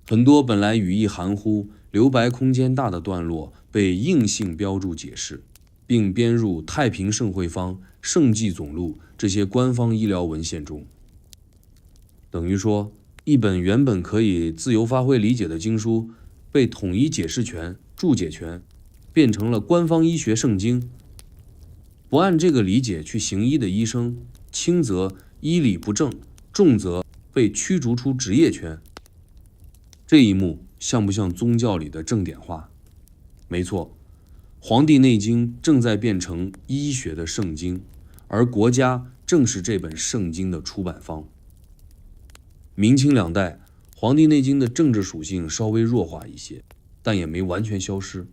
很多本来语义含糊、留白空间大的段落被硬性标注解释，并编入《太平盛会方》《圣纪总录》这些官方医疗文献中。等于说，一本原本可以自由发挥理解的经书，被统一解释权、注解权，变成了官方医学圣经。不按这个理解去行医的医生，轻则医理不正，重则被驱逐出职业圈。这一幕像不像宗教里的正点化？没错，《黄帝内经》正在变成医学的圣经，而国家正是这本圣经的出版方。明清两代，《黄帝内经》的政治属性稍微弱化一些，但也没完全消失。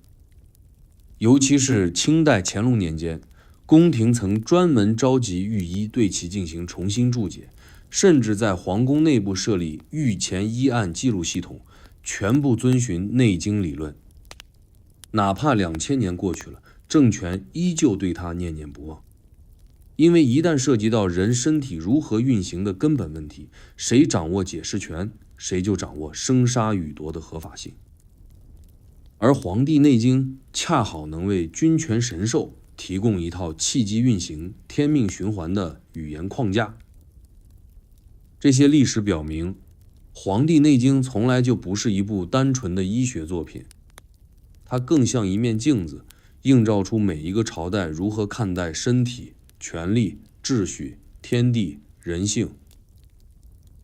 尤其是清代乾隆年间，宫廷曾专门召集御医对其进行重新注解，甚至在皇宫内部设立御前医案记录系统，全部遵循《内经》理论。哪怕2000年过去了，政权依旧对它念念不忘。因为一旦涉及到人身体如何运行的根本问题，谁掌握解释权，谁就掌握生杀予夺的合法性。而《黄帝内经》恰好能为君权神授提供一套气机运行、天命循环的语言框架。这些历史表明，《黄帝内经》从来就不是一部单纯的医学作品，它更像一面镜子，映照出每一个朝代如何看待身体、权力、秩序、天地、人性。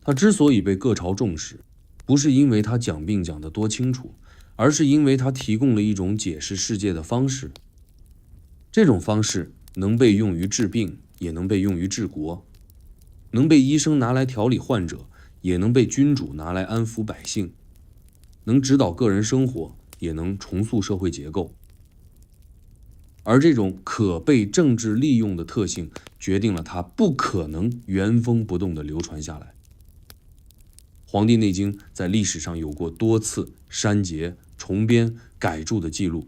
它之所以被各朝重视，不是因为它讲病讲得多清楚，而是因为它提供了一种解释世界的方式。这种方式能被用于治病，也能被用于治国，能被医生拿来调理患者，也能被君主拿来安抚百姓，能指导个人生活，也能重塑社会结构。而这种可被政治利用的特性，决定了它不可能原封不动地流传下来。《黄帝内经》在历史上有过多次删节、重编、改注的记录。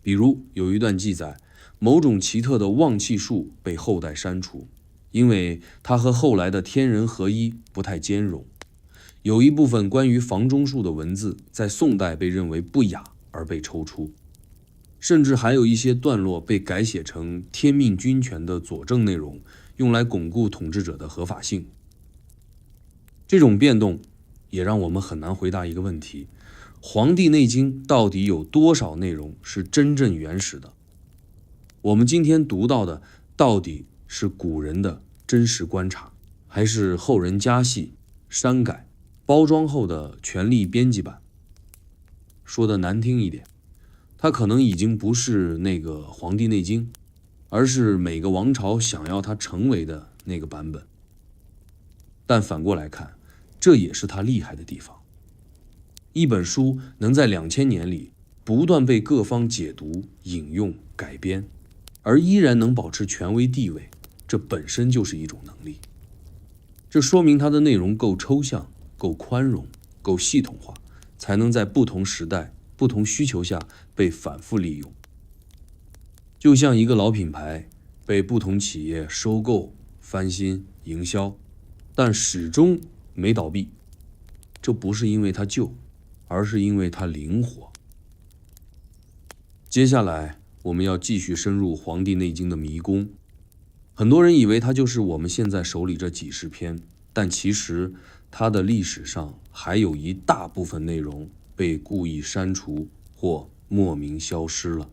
比如有一段记载，某种奇特的旺气术被后代删除，因为它和后来的天人合一不太兼容。有一部分关于房中术的文字，在宋代被认为不雅而被抽出。甚至还有一些段落被改写成天命君权的佐证内容，用来巩固统治者的合法性。这种变动也让我们很难回答一个问题：《黄帝内经》到底有多少内容是真正原始的？我们今天读到的到底是古人的真实观察，还是后人加戏、删改、包装后的权力编辑版？说的难听一点，它可能已经不是那个《黄帝内经》，而是每个王朝想要它成为的那个版本。但反过来看，这也是它厉害的地方。一本书能在2000年里不断被各方解读、引用、改编，而依然能保持权威地位，这本身就是一种能力。这说明它的内容够抽象、够宽容、够系统化，才能在不同时代、不同需求下被反复利用。就像一个老品牌被不同企业收购、翻新、营销，但始终没倒闭，这不是因为它旧，而是因为它灵活。接下来我们要继续深入《黄帝内经》的迷宫。很多人以为它就是我们现在手里这几十篇，但其实它的历史上还有一大部分内容被故意删除或莫名消失了。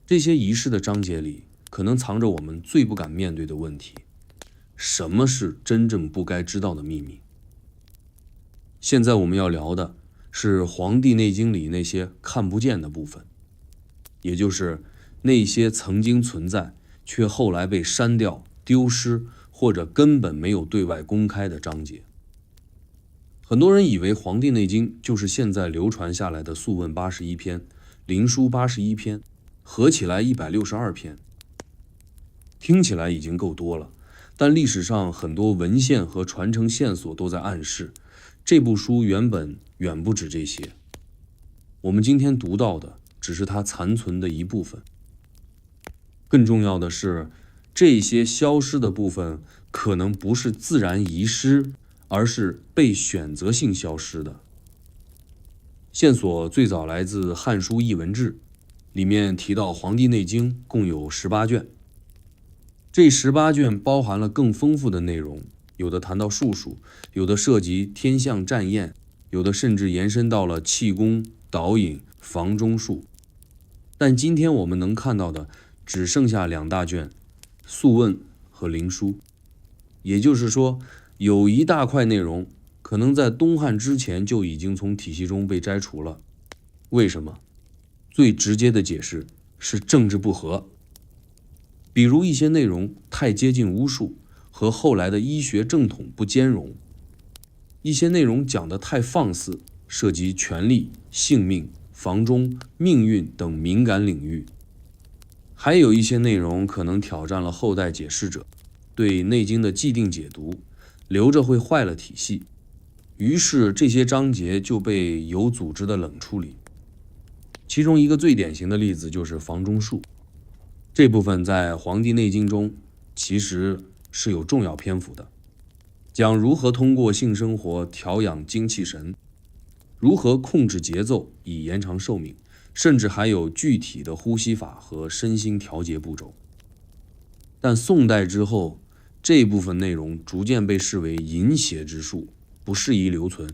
这些遗失的章节里，可能藏着我们最不敢面对的问题：什么是真正不该知道的秘密？现在我们要聊的是《黄帝内经》里那些看不见的部分，也就是那些曾经存在却后来被删掉、丢失或者根本没有对外公开的章节。很多人以为《黄帝内经》就是现在流传下来的《素问》81篇、《灵书》81篇，合起来162篇，听起来已经够多了。但历史上很多文献和传承线索都在暗示，这部书原本远不止这些。我们今天读到的只是它残存的一部分。更重要的是，这些消失的部分可能不是自然遗失，而是被选择性消失的。线索最早来自《汉书艺文志》，里面提到《黄帝内经》共有18卷。这18卷包含了更丰富的内容，有的谈到术数，有的涉及天象占验，有的甚至延伸到了气功、导引、房中术。但今天我们能看到的只剩下2大卷，《素问》和《灵书》。也就是说，有一大块内容可能在东汉之前就已经从体系中被摘除了。为什么？最直接的解释是政治不合。比如一些内容太接近巫术，和后来的医学正统不兼容；一些内容讲得太放肆，涉及权力、性命、房中、命运等敏感领域；还有一些内容可能挑战了后代解释者对《内经》的既定解读，留着会坏了体系。于是这些章节就被有组织的冷处理。其中一个最典型的例子就是房中术，这部分在《黄帝内经》中其实是有重要篇幅的，讲如何通过性生活调养精气神，如何控制节奏以延长寿命，甚至还有具体的呼吸法和身心调节步骤。但宋代之后，这部分内容逐渐被视为淫邪之术，不适宜留存，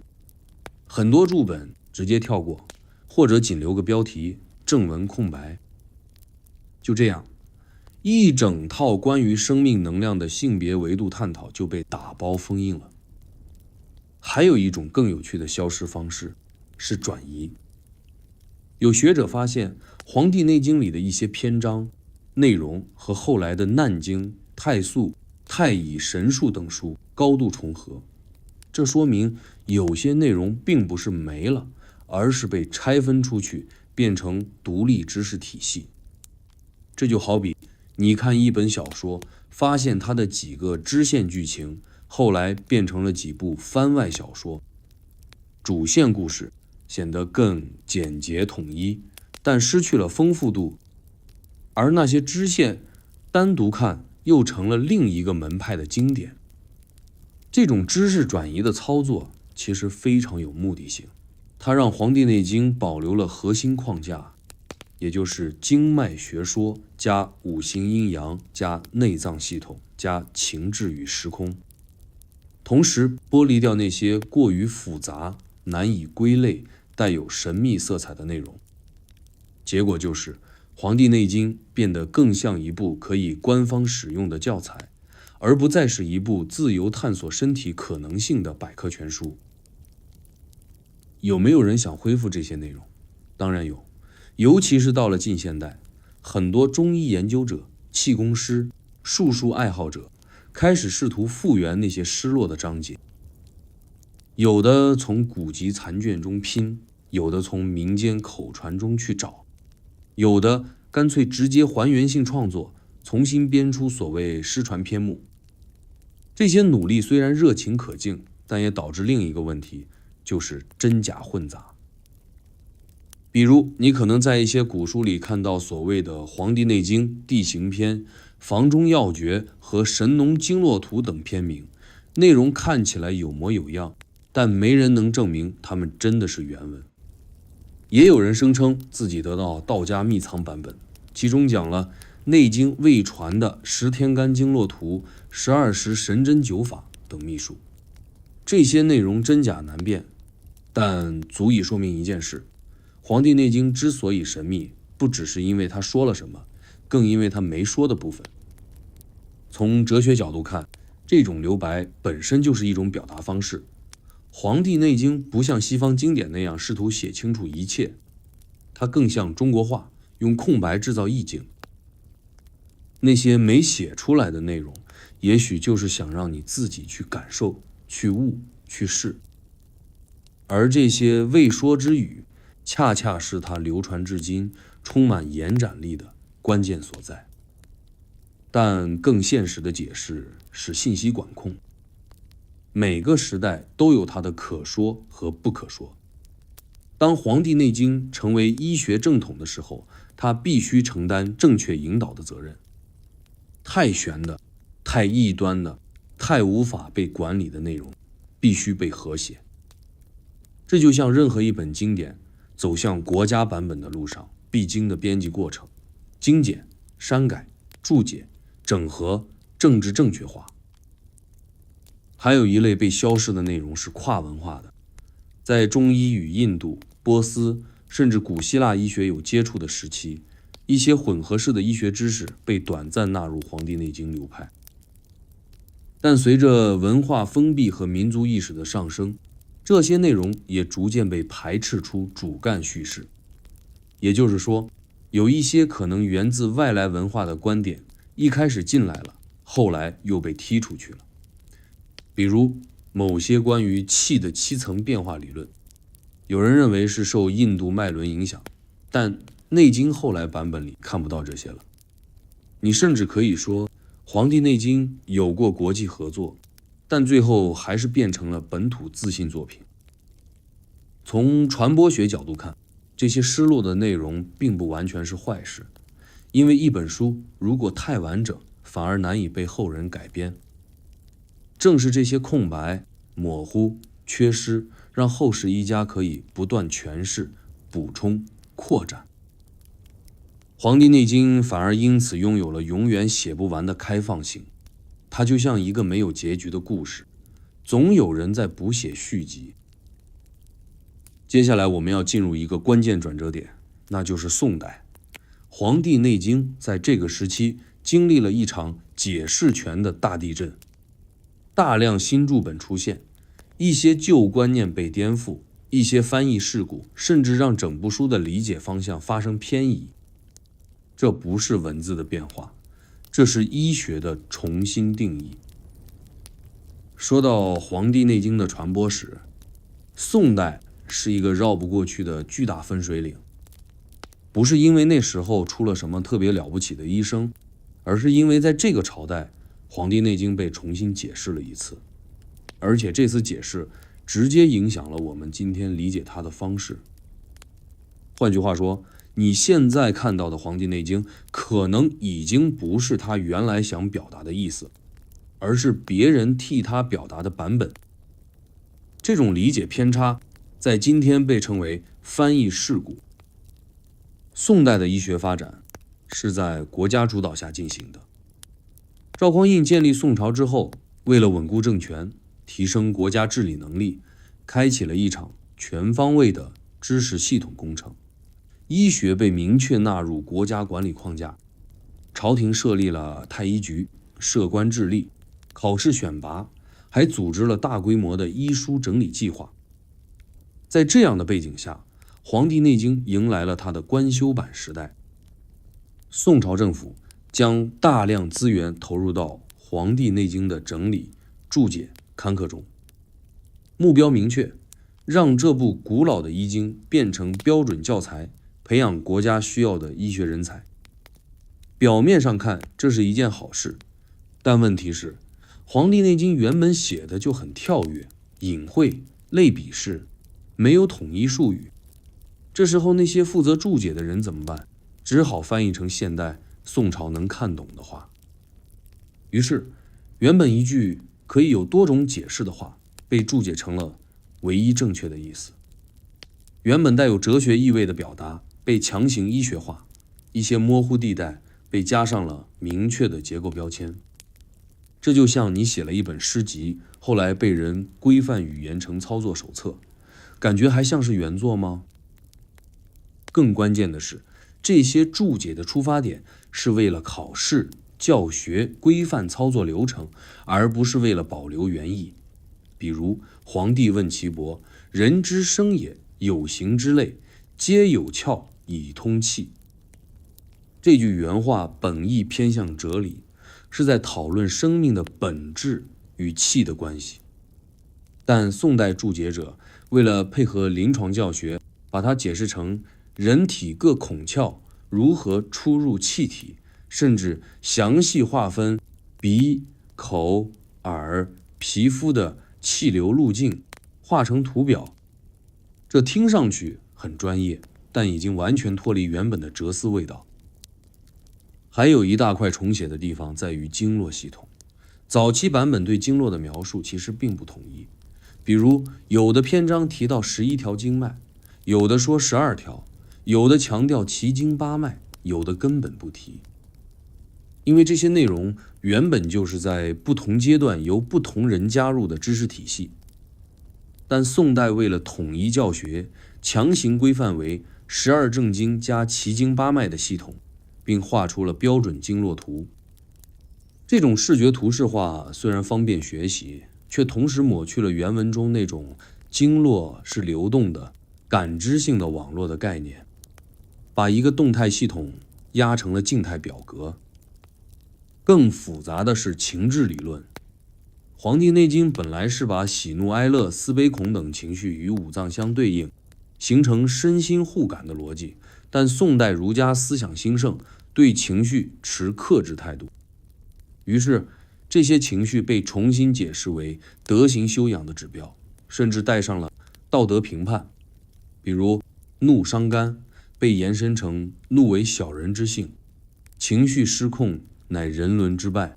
很多注本直接跳过，或者仅留个标题，正文空白。就这样，一整套关于生命能量的性别维度探讨就被打包封印了。还有一种更有趣的消失方式是转移。有学者发现，《黄帝内经》里的一些篇章内容和后来的《难经》《太素》《太乙神术》等书高度重合，这说明有些内容并不是没了，而是被拆分出去，变成独立知识体系。这就好比你看一本小说，发现它的几个支线剧情后来变成了几部番外小说，主线故事显得更简洁统一，但失去了丰富度，而那些支线单独看又成了另一个门派的经典。这种知识转移的操作其实非常有目的性，它让《黄帝内经》保留了核心框架，也就是经脉学说加五行阴阳加内脏系统加情志与时空，同时剥离掉那些过于复杂、难以归类、带有神秘色彩的内容。结果就是《黄帝内经》变得更像一部可以官方使用的教材，而不再是一部自由探索身体可能性的百科全书。有没有人想恢复这些内容？当然有，尤其是到了近现代，很多中医研究者、气功师、术数爱好者开始试图复原那些失落的章节。有的从古籍残卷中拼，有的从民间口传中去找，有的干脆直接还原性创作，重新编出所谓失传篇目。这些努力虽然热情可敬，但也导致另一个问题，就是真假混杂。比如你可能在一些古书里看到所谓的《黄帝内经》地形篇、房中要诀和神农经络图等篇名，内容看起来有模有样，但没人能证明它们真的是原文。也有人声称自己得到道家秘藏版本，其中讲了内经未传的10天干经络图、12时神针灸法等秘术。这些内容真假难辨，但足以说明一件事：《黄帝内经》之所以神秘，不只是因为他说了什么，更因为他没说的部分。从哲学角度看，这种留白本身就是一种表达方式。《黄帝内经》不像西方经典那样试图写清楚一切，它更像中国画，用空白制造意境。那些没写出来的内容，也许就是想让你自己去感受、去悟、去试。而这些未说之语，恰恰是它流传至今、充满延展力的关键所在。但更现实的解释是信息管控。每个时代都有它的可说和不可说。当《黄帝内经》成为医学正统的时候，它必须承担正确引导的责任。太玄的、太异端的、太无法被管理的内容，必须被和谐。这就像任何一本经典走向国家版本的路上必经的编辑过程：精简、删改、注解、整合、政治正确化。还有一类被消失的内容是跨文化的，在中医与印度、波斯甚至古希腊医学有接触的时期，一些混合式的医学知识被短暂纳入《黄帝内经》流派。但随着文化封闭和民族意识的上升，这些内容也逐渐被排斥出主干叙事。也就是说，有一些可能源自外来文化的观点，一开始进来了，后来又被踢出去了。比如某些关于气的7层变化理论，有人认为是受印度脉轮影响，但《内经》后来版本里看不到这些了。你甚至可以说，《黄帝内经》有过国际合作，但最后还是变成了本土自信作品。从传播学角度看，这些失落的内容并不完全是坏事，因为一本书如果太完整，反而难以被后人改编。正是这些空白、模糊、缺失，让后世医家可以不断诠释、补充、扩展。《黄帝内经》反而因此拥有了永远写不完的开放性，它就像一个没有结局的故事，总有人在补写续集。接下来我们要进入一个关键转折点，那就是宋代。《黄帝内经》在这个时期经历了一场解释权的大地震，大量新注本出现，一些旧观念被颠覆，一些翻译事故甚至让整部书的理解方向发生偏移。这不是文字的变化，这是医学的重新定义。说到《黄帝内经》的传播史，宋代是一个绕不过去的巨大分水岭。不是因为那时候出了什么特别了不起的医生，而是因为在这个朝代，《黄帝内经》被重新解释了一次，而且这次解释直接影响了我们今天理解它的方式。换句话说，你现在看到的《黄帝内经》可能已经不是他原来想表达的意思，而是别人替他表达的版本。这种理解偏差在今天被称为翻译事故。宋代的医学发展是在国家主导下进行的。赵匡胤建立宋朝之后，为了稳固政权，提升国家治理能力，开启了一场全方位的知识系统工程。医学被明确纳入国家管理框架，朝廷设立了太医局，设官治吏，考试选拔，还组织了大规模的医书整理计划。在这样的背景下，《黄帝内经》迎来了它的官修版时代。宋朝政府将大量资源投入到《黄帝内经》的整理、注解、刊刻中，目标明确，让这部古老的医经变成标准教材，培养国家需要的医学人才。表面上看，这是一件好事，但问题是，《黄帝内经》原本写的就很跳跃、隐晦、类比式，没有统一术语。这时候那些负责注解的人怎么办？只好翻译成现代宋朝能看懂的话。于是，原本一句可以有多种解释的话，被注解成了唯一正确的意思。原本带有哲学意味的表达被强行医学化，一些模糊地带被加上了明确的结构标签。这就像你写了一本诗集，后来被人规范语言成操作手册，感觉还像是原作吗？更关键的是，这些注解的出发点是为了考试、教学、规范操作流程，而不是为了保留原意。比如黄帝问岐伯：“人之生也，有形之类，皆有窍以通气。”这句原话本意偏向哲理，是在讨论生命的本质与气的关系。但宋代注解者为了配合临床教学，把它解释成人体各孔窍如何出入气体，甚至详细划分鼻、口、耳、皮肤的气流路径，画成图表。这听上去很专业，但已经完全脱离原本的哲思味道。还有一大块重写的地方在于经络系统。早期版本对经络的描述其实并不统一，比如有的篇章提到11条经脉，有的说12条，有的强调奇经八脉，有的根本不提。因为这些内容原本就是在不同阶段由不同人加入的知识体系，但宋代为了统一教学，强行规范为12正经加奇经八脉的系统，并画出了标准经络图。这种视觉图示化虽然方便学习，却同时抹去了原文中那种经络是流动的、感知性的网络的概念，把一个动态系统压成了静态表格。更复杂的是情志理论。《黄帝内经》本来是把喜怒哀乐、思悲恐等情绪与五脏相对应，形成身心互感的逻辑，但宋代儒家思想兴盛，对情绪持克制态度，于是这些情绪被重新解释为德行修养的指标，甚至带上了道德评判。比如怒伤肝被延伸成怒为小人之性，情绪失控乃人伦之败。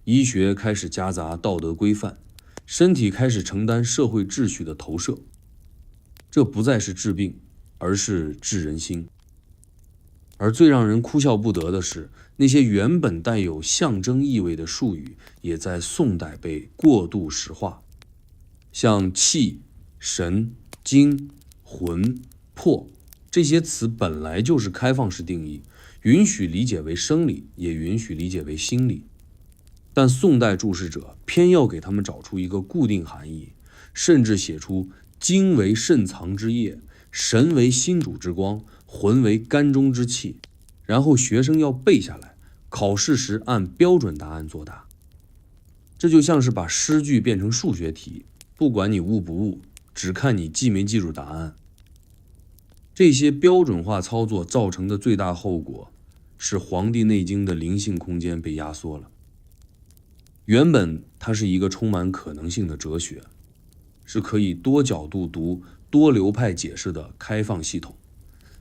医学开始夹杂道德规范，身体开始承担社会秩序的投射，这不再是治病，而是治人心。而最让人哭笑不得的是，那些原本带有象征意味的术语，也在宋代被过度实化。像气、神、精、魂、魄这些词本来就是开放式定义，允许理解为生理，也允许理解为心理。但宋代注释者偏要给他们找出一个固定含义，甚至写出精为肾藏之液，神为心主之光，魂为肝中之气，然后学生要背下来，考试时按标准答案作答。这就像是把诗句变成数学题，不管你悟不悟，只看你记没记住答案。这些标准化操作造成的最大后果是《黄帝内经》的灵性空间被压缩了。原本它是一个充满可能性的哲学，是可以多角度读、多流派解释的开放系统，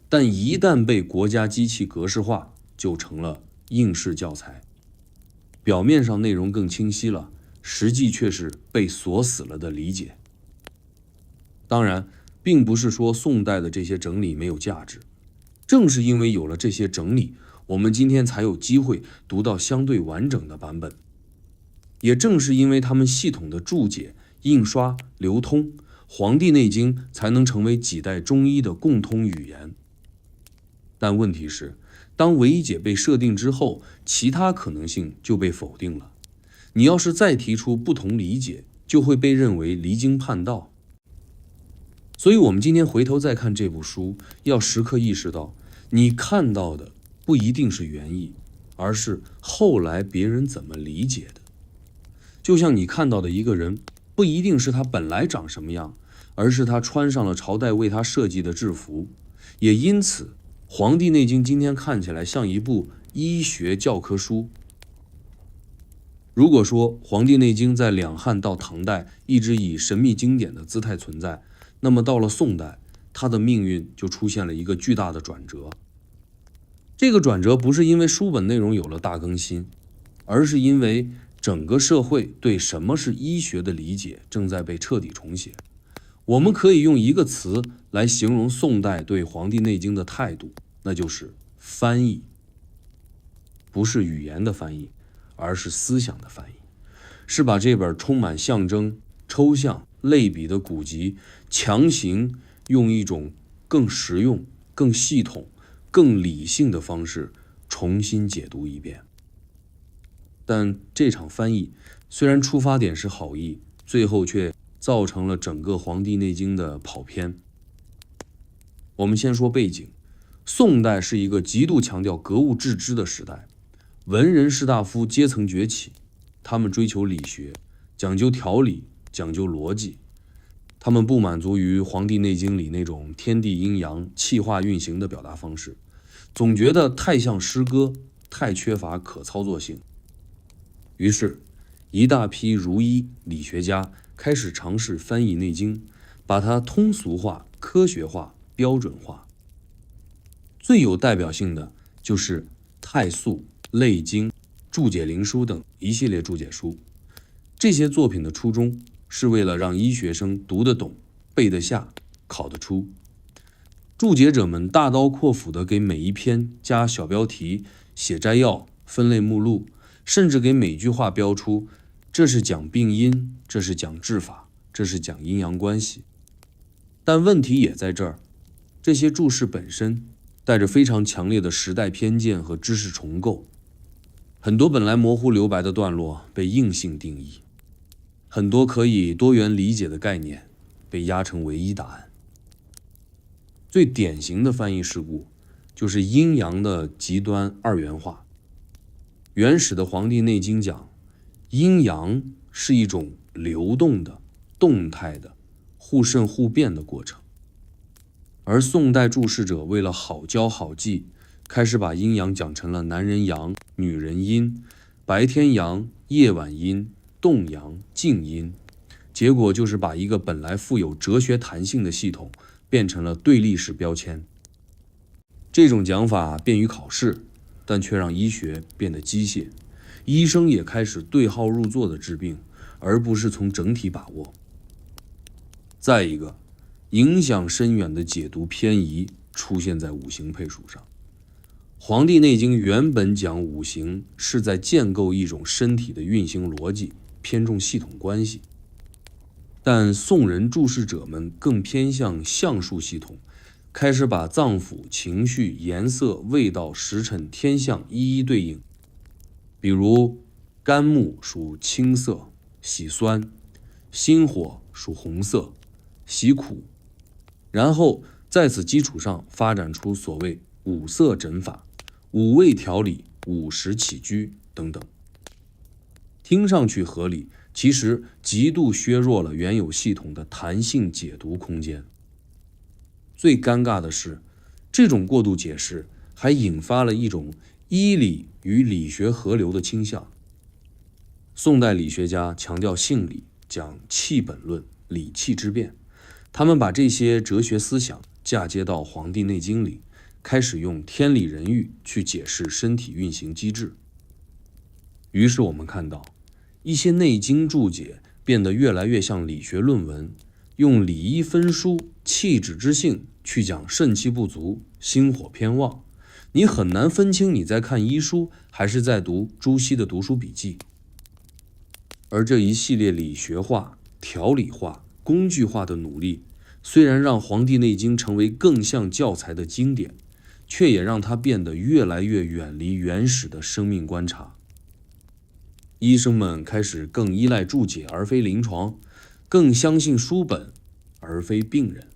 但一旦被国家机器格式化，就成了应试教材。表面上内容更清晰了，实际却是被锁死了的理解。当然，并不是说宋代的这些整理没有价值，正是因为有了这些整理，我们今天才有机会读到相对完整的版本。也正是因为他们系统的注解、印刷、流通，《黄帝内经》才能成为几代中医的共通语言。但问题是，当唯一解被设定之后，其他可能性就被否定了。你要是再提出不同理解，就会被认为离经叛道。所以我们今天回头再看这部书，要时刻意识到，你看到的不一定是原意，而是后来别人怎么理解的。就像你看到的一个人，不一定是他本来长什么样，而是他穿上了朝代为他设计的制服。也因此，《黄帝内经》今天看起来像一部医学教科书。如果说《黄帝内经》在两汉到唐代一直以神秘经典的姿态存在，那么到了宋代，它的命运就出现了一个巨大的转折。这个转折不是因为书本内容有了大更新，而是因为整个社会对什么是医学的理解正在被彻底重写。我们可以用一个词来形容宋代对《黄帝内经》的态度，那就是翻译。不是语言的翻译，而是思想的翻译，是把这本充满象征、抽象、类比的古籍强行用一种更实用、更系统、更理性的方式重新解读一遍。但这场翻译虽然出发点是好意，最后却造成了整个《黄帝内经》的跑偏。我们先说背景，宋代是一个极度强调格物致知的时代，文人士大夫阶层崛起，他们追求理学，讲究条理，讲究逻辑。他们不满足于《黄帝内经》里那种天地阴阳、气化运行的表达方式，总觉得太像诗歌，太缺乏可操作性。于是，一大批儒医、理学家开始尝试翻译《内经》，把它通俗化、科学化、标准化。最有代表性的就是太素、类经、注解灵书等一系列注解书。这些作品的初衷是为了让医学生读得懂、背得下、考得出。注解者们大刀阔斧地给每一篇加小标题、写摘要、分类目录，甚至给每句话标出这是讲病因，这是讲治法，这是讲阴阳关系。但问题也在这儿，这些注释本身带着非常强烈的时代偏见和知识重构。很多本来模糊留白的段落被硬性定义，很多可以多元理解的概念被压成唯一答案。最典型的翻译事故就是阴阳的极端二元化。原始的《黄帝内经》讲，阴阳是一种流动的、动态的、互渗互变的过程。而宋代注释者为了好教好记，开始把阴阳讲成了男人阳、女人阴、白天阳、夜晚阴、动阳、静阴，结果就是把一个本来富有哲学弹性的系统变成了对立式标签。这种讲法便于考试，但却让医学变得机械，医生也开始对号入座的治病，而不是从整体把握。再一个，影响深远的解读偏移出现在五行配属上。《黄帝内经》原本讲五行是在建构一种身体的运行逻辑，偏重系统关系，但宋人注释者们更偏向象数系统，开始把脏腑、情绪、颜色、味道、时辰、天象一一对应。比如肝木属青色，喜酸；心火属红色，喜苦。然后在此基础上发展出所谓五色诊法、五味调理、五食起居等等。听上去合理，其实极度削弱了原有系统的弹性解读空间。最尴尬的是，这种过度解释还引发了一种医理与理学合流的倾向。宋代理学家强调性理，讲气本论、理气之辩，他们把这些哲学思想嫁接到《黄帝内经》里，开始用天理人欲去解释身体运行机制。于是我们看到，一些内经注解变得越来越像理学论文，用理医分疏、气质之性去讲肾气不足、心火偏旺，你很难分清你在看医书还是在读朱熹的读书笔记。而这一系列理学化、条理化、工具化的努力，虽然让《黄帝内经》成为更像教材的经典，却也让它变得越来越远离原始的生命观察。医生们开始更依赖注解而非临床，更相信书本而非病人。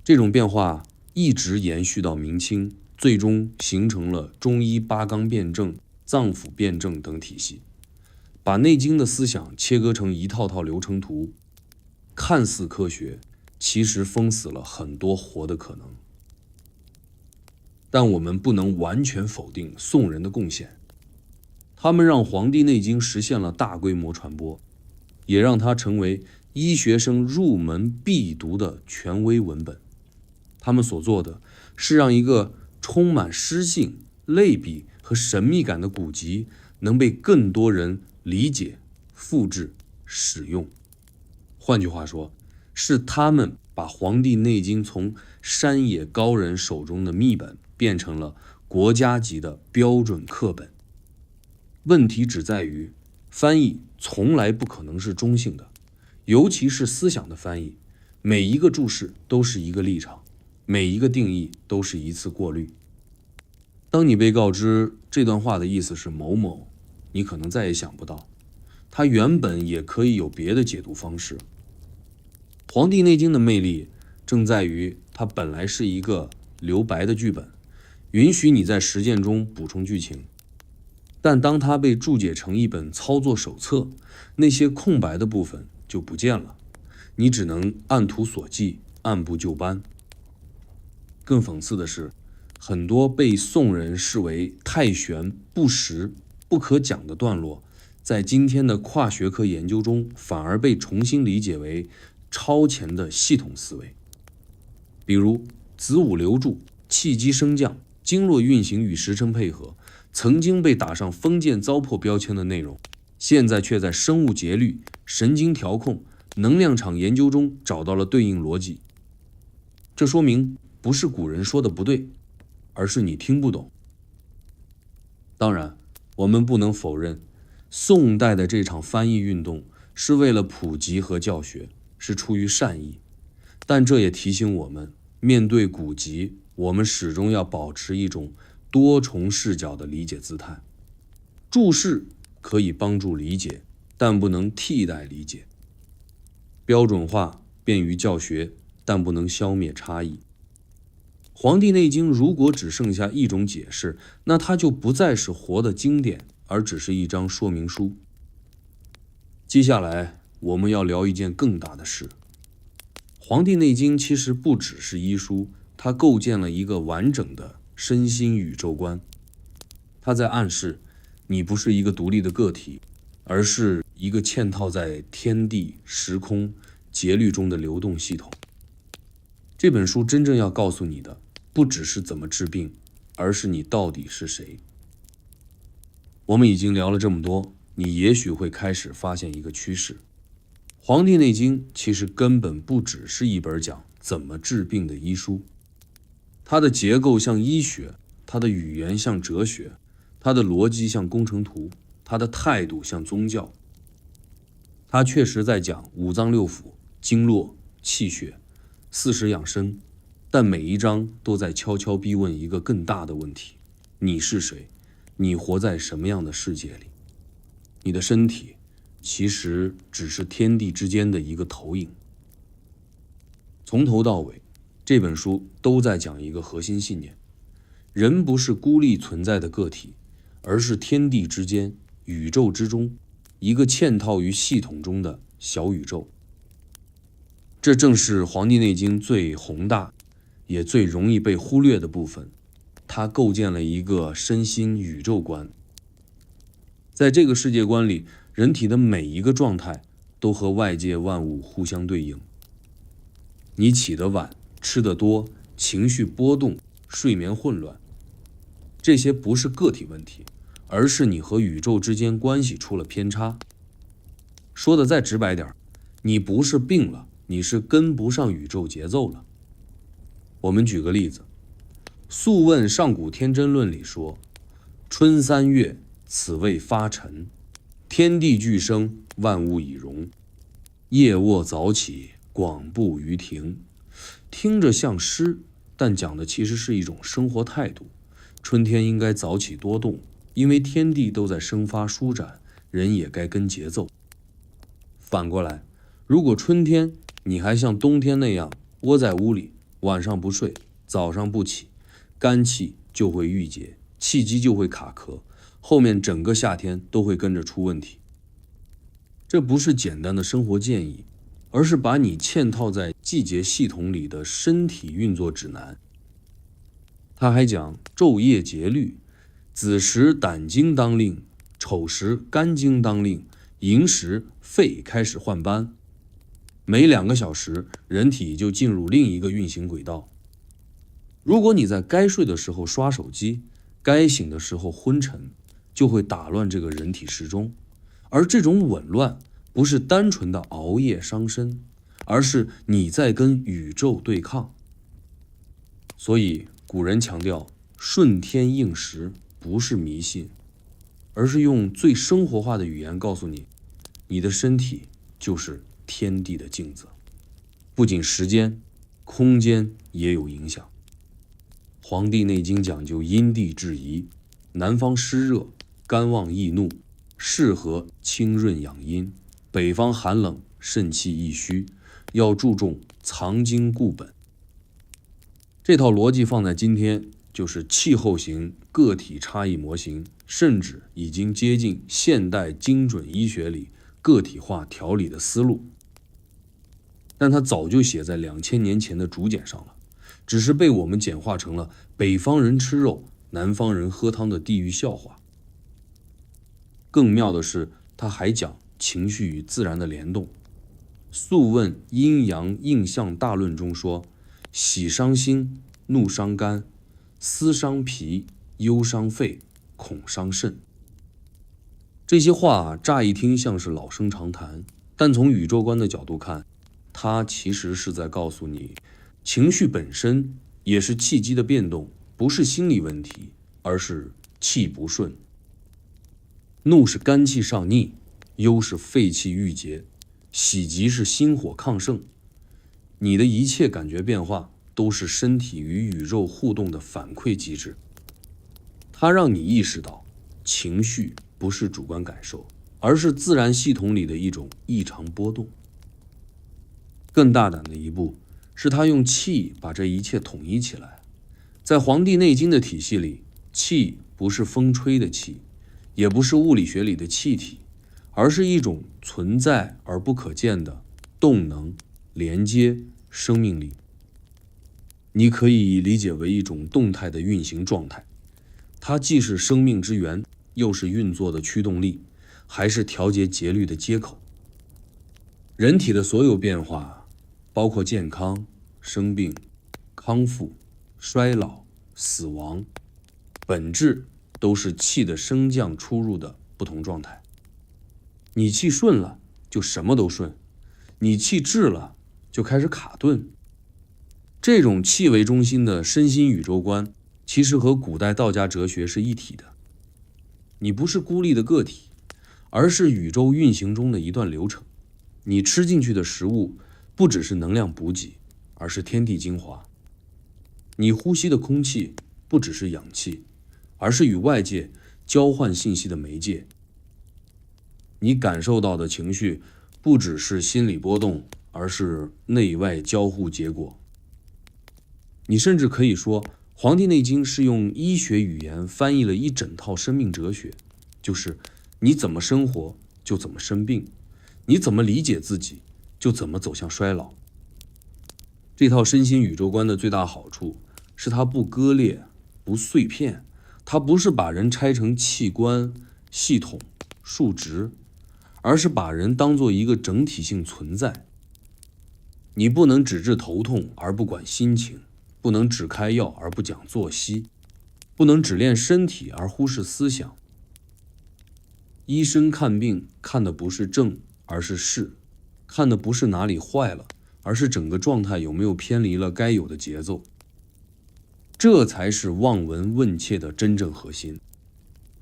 这种变化一直延续到明清，最终形成了中医八纲辩证、脏腑辩证等体系，把内经的思想切割成一套套流程图，看似科学，其实封死了很多活的可能。但我们不能完全否定宋人的贡献，他们让《黄帝内经》实现了大规模传播，也让它成为医学生入门必读的权威文本。他们所做的是让一个充满诗性、类比和神秘感的古籍能被更多人理解、复制、使用。换句话说，是他们把《黄帝内经》从山野高人手中的秘本变成了国家级的标准课本。问题只在于，翻译从来不可能是中性的，尤其是思想的翻译，每一个注释都是一个立场，每一个定义都是一次过滤。当你被告知这段话的意思是某某，你可能再也想不到，它原本也可以有别的解读方式。《黄帝内经》的魅力正在于它本来是一个留白的剧本，允许你在实践中补充剧情。但当它被注解成一本操作手册，那些空白的部分就不见了，你只能按图索骥，按部就班。更讽刺的是，很多被宋人视为太玄、不实、不可讲的段落，在今天的跨学科研究中反而被重新理解为超前的系统思维。比如子午流注、气机升降、经络运行与时辰配合，曾经被打上封建糟粕标签的内容，现在却在生物节律、神经调控、能量场研究中找到了对应逻辑。这说明不是古人说的不对，而是你听不懂。当然，我们不能否认，宋代的这场翻译运动是为了普及和教学，是出于善意。但这也提醒我们，面对古籍，我们始终要保持一种多重视角的理解姿态。注释可以帮助理解，但不能替代理解。标准化便于教学，但不能消灭差异。《黄帝内经》如果只剩下一种解释，那它就不再是活的经典，而只是一张说明书。接下来我们要聊一件更大的事。《黄帝内经》其实不只是医书，它构建了一个完整的身心宇宙观。它在暗示你不是一个独立的个体，而是一个嵌套在天地、时空、节律中的流动系统。这本书真正要告诉你的，不只是怎么治病，而是你到底是谁。我们已经聊了这么多，你也许会开始发现一个趋势：《黄帝内经》其实根本不只是一本讲怎么治病的医书，它的结构像医学，它的语言像哲学，它的逻辑像工程图，它的态度像宗教。它确实在讲五脏六腑、经络、气血、40养生，但每一章都在悄悄逼问一个更大的问题：你是谁？你活在什么样的世界里？你的身体其实只是天地之间的一个投影。从头到尾，这本书都在讲一个核心信念：人不是孤立存在的个体，而是天地之间、宇宙之中一个嵌套于系统中的小宇宙。这正是《黄帝内经》最宏大也最容易被忽略的部分，它构建了一个身心宇宙观。在这个世界观里，人体的每一个状态都和外界万物互相对应。你起得晚，吃得多，情绪波动，睡眠混乱，这些不是个体问题，而是你和宇宙之间关系出了偏差。说的再直白点，你不是病了，你是跟不上宇宙节奏了。我们举个例子，《素问·上古天真论》里说：春3月，此谓发陈，天地俱生，万物以荣。夜卧早起，广步于庭。听着像诗，但讲的其实是一种生活态度。春天应该早起多动，因为天地都在生发舒展，人也该跟节奏。反过来，如果春天你还像冬天那样窝在屋里，晚上不睡，早上不起，肝气就会郁结，气机就会卡壳，后面整个夏天都会跟着出问题。这不是简单的生活建议，而是把你嵌套在季节系统里的身体运作指南。他还讲昼夜节律，子时胆经当令，丑时肝经当令，寅时肺开始换班。每2个小时，人体就进入另一个运行轨道。如果你在该睡的时候刷手机，该醒的时候昏沉，就会打乱这个人体时钟。而这种紊乱不是单纯的熬夜伤身，而是你在跟宇宙对抗。所以古人强调顺天应时不是迷信，而是用最生活化的语言告诉你，你的身体就是天地的镜子，不仅时间、空间也有影响。《黄帝内经》讲究因地制宜，南方湿热，肝旺易怒，适合清润养阴；北方寒冷，肾气易虚，要注重藏精固本。这套逻辑放在今天，就是气候型个体差异模型，甚至已经接近现代精准医学里个体化调理的思路。但它早就写在2000年前的竹简上了，只是被我们简化成了北方人吃肉，南方人喝汤的地狱笑话。更妙的是，他还讲情绪与自然的联动。《素问·阴阳应象大论》中说：喜伤心，怒伤肝，思伤脾，忧伤肺，恐伤肾。这些话乍一听像是老生常谈，但从宇宙观的角度看，它其实是在告诉你，情绪本身也是气机的变动，不是心理问题，而是气不顺。怒是肝气上逆，忧是肺气郁结，喜极是心火亢盛。你的一切感觉变化都是身体与宇宙互动的反馈机制，它让你意识到情绪不是主观感受，而是自然系统里的一种异常波动。更大胆的一步是他用气把这一切统一起来。在《黄帝内经》的体系里，气不是风吹的气，也不是物理学里的气体，而是一种存在而不可见的动能、连接、生命力。你可以理解为一种动态的运行状态，它既是生命之源，又是运作的驱动力，还是调节节律的接口。人体的所有变化，包括健康、生病、康复、衰老、死亡，本质都是气的升降出入的不同状态。你气顺了，就什么都顺；你气滞了，就开始卡顿。这种气为中心的身心宇宙观，其实和古代道家哲学是一体的。你不是孤立的个体，而是宇宙运行中的一段流程。你吃进去的食物不只是能量补给，而是天地精华。你呼吸的空气不只是氧气，而是与外界交换信息的媒介。你感受到的情绪不只是心理波动，而是内外交互结果。你甚至可以说，《黄帝内经》是用医学语言翻译了一整套生命哲学，就是你怎么生活就怎么生病，你怎么理解自己就怎么走向衰老。这套身心宇宙观的最大好处是它不割裂、不碎片，它不是把人拆成器官、系统、数值，而是把人当作一个整体性存在。你不能只治头痛而不管心情，不能只开药而不讲作息，不能只练身体而忽视思想。医生看病看的不是症，而是事，看的不是哪里坏了，而是整个状态有没有偏离了该有的节奏。这才是望闻问切的真正核心。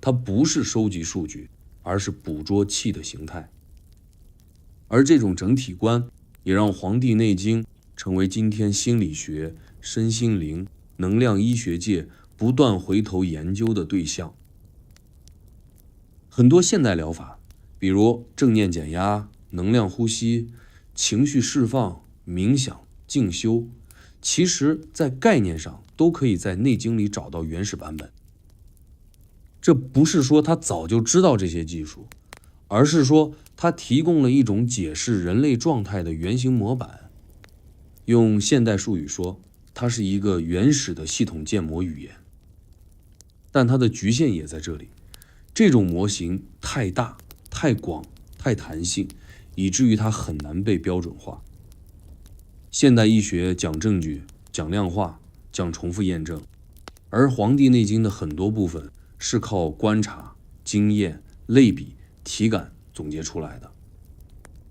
它不是收集数据，而是捕捉气的形态。而这种整体观也让《黄帝内经》成为今天心理学、身心灵、能量医学界不断回头研究的对象。很多现代疗法，比如正念减压、能量呼吸、情绪释放、冥想、静修，其实在概念上都可以在内经里找到原始版本。这不是说他早就知道这些技术，而是说他提供了一种解释人类状态的原型模板。用现代术语说，它是一个原始的系统建模语言。但它的局限也在这里，这种模型太大、太广、太弹性，以至于它很难被标准化。现代医学讲证据、讲量化、讲重复验证，而《黄帝内经》的很多部分是靠观察、经验、类比、体感总结出来的。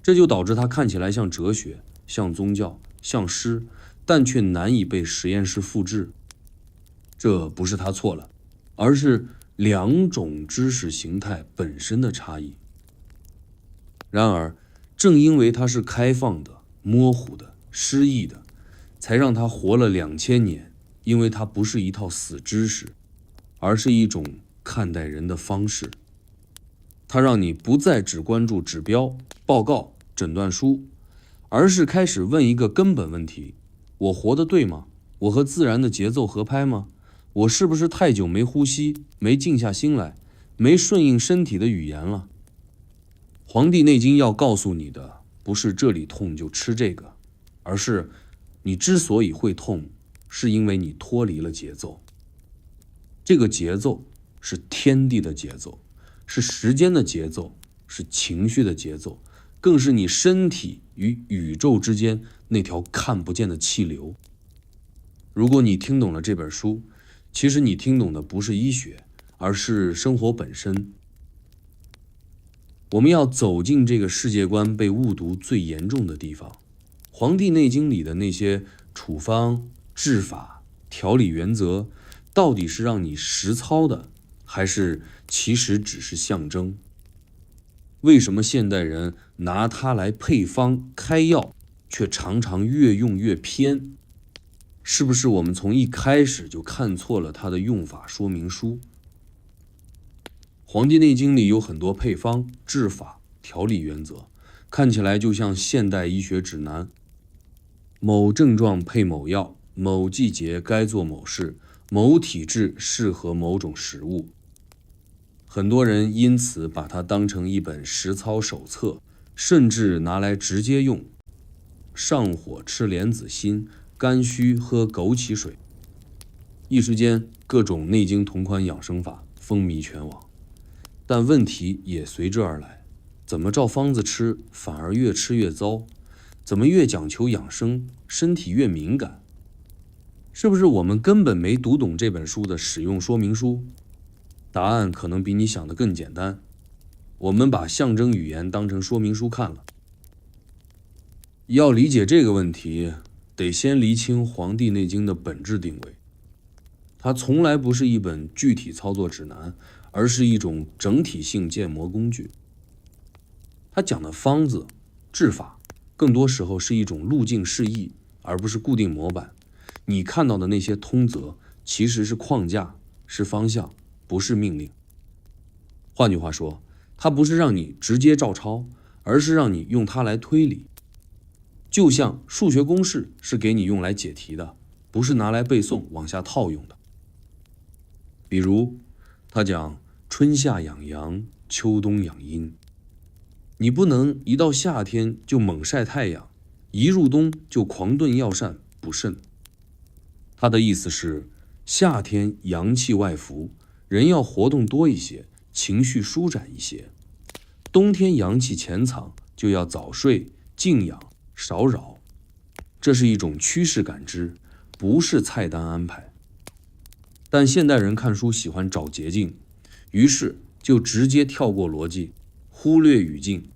这就导致它看起来像哲学、像宗教、像诗，但却难以被实验室复制。这不是他错了，而是两种知识形态本身的差异。然而，正因为它是开放的、模糊的、诗意的，才让它活了2000年。因为它不是一套死知识，而是一种看待人的方式。它让你不再只关注指标、报告、诊断书，而是开始问一个根本问题：我活得对吗？我和自然的节奏合拍吗？我是不是太久没呼吸，没静下心来，没顺应身体的语言了？《黄帝内经》要告诉你的，不是这里痛就吃这个，而是你之所以会痛，是因为你脱离了节奏。这个节奏是天地的节奏，是时间的节奏，是情绪的节奏，更是你身体与宇宙之间那条看不见的气流。如果你听懂了这本书，其实你听懂的不是医学，而是生活本身。我们要走进这个世界观被误读最严重的地方。《黄帝内经》里的那些处方、治法、调理原则，到底是让你实操的，还是其实只是象征？为什么现代人拿它来配方开药，却常常越用越偏？是不是我们从一开始就看错了它的用法说明书？《黄帝内经》里有很多配方、治法、调理原则，看起来就像现代医学指南。某症状配某药，某季节该做某事，某体质适合某种食物。很多人因此把它当成一本实操手册，甚至拿来直接用。上火吃莲子心，肝虚喝枸杞水。一时间，各种内经同款养生法风靡全网，但问题也随之而来：怎么照方子吃，反而越吃越糟？怎么越讲求养生，身体越敏感？是不是我们根本没读懂这本书的使用说明书？答案可能比你想的更简单。我们把象征语言当成说明书看了。要理解这个问题，得先厘清《黄帝内经》的本质定位。它从来不是一本具体操作指南，而是一种整体性建模工具。它讲的方子、治法，更多时候是一种路径示意，而不是固定模板。你看到的那些通则，其实是框架，是方向，不是命令。换句话说，它不是让你直接照抄，而是让你用它来推理。就像数学公式是给你用来解题的，不是拿来背诵往下套用的。比如他讲春夏养阳，秋冬养阴，你不能一到夏天就猛晒太阳，一入冬就狂炖药膳补肾。他的意思是，夏天阳气外浮，人要活动多一些，情绪舒展一些；冬天阳气潜藏，就要早睡静养，少扰。这是一种趋势感知，不是菜单安排。但现代人看书喜欢找捷径，于是就直接跳过逻辑，忽略语境，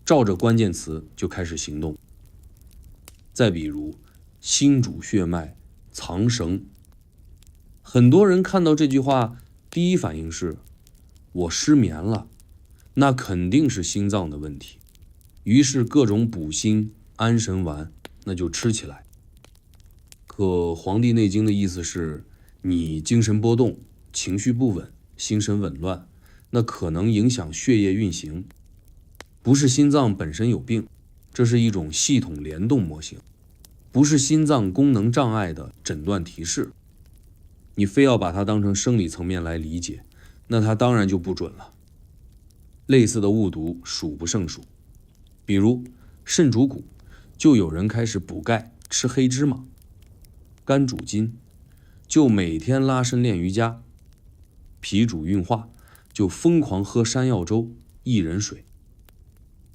照着关键词就开始行动。再比如心主血脉，藏绳。很多人看到这句话，第一反应是我失眠了，那肯定是心脏的问题，于是各种补心安神丸那就吃起来。可《黄帝内经》的意思是，你精神波动，情绪不稳，心神紊乱，那可能影响血液运行，不是心脏本身有病，这是一种系统联动模型，不是心脏功能障碍的诊断提示。你非要把它当成生理层面来理解，那它当然就不准了。类似的误读数不胜数，比如肾主骨，就有人开始补钙吃黑芝麻；肝主筋，就每天拉伸练瑜伽；脾主运化，就疯狂喝山药粥、薏仁水。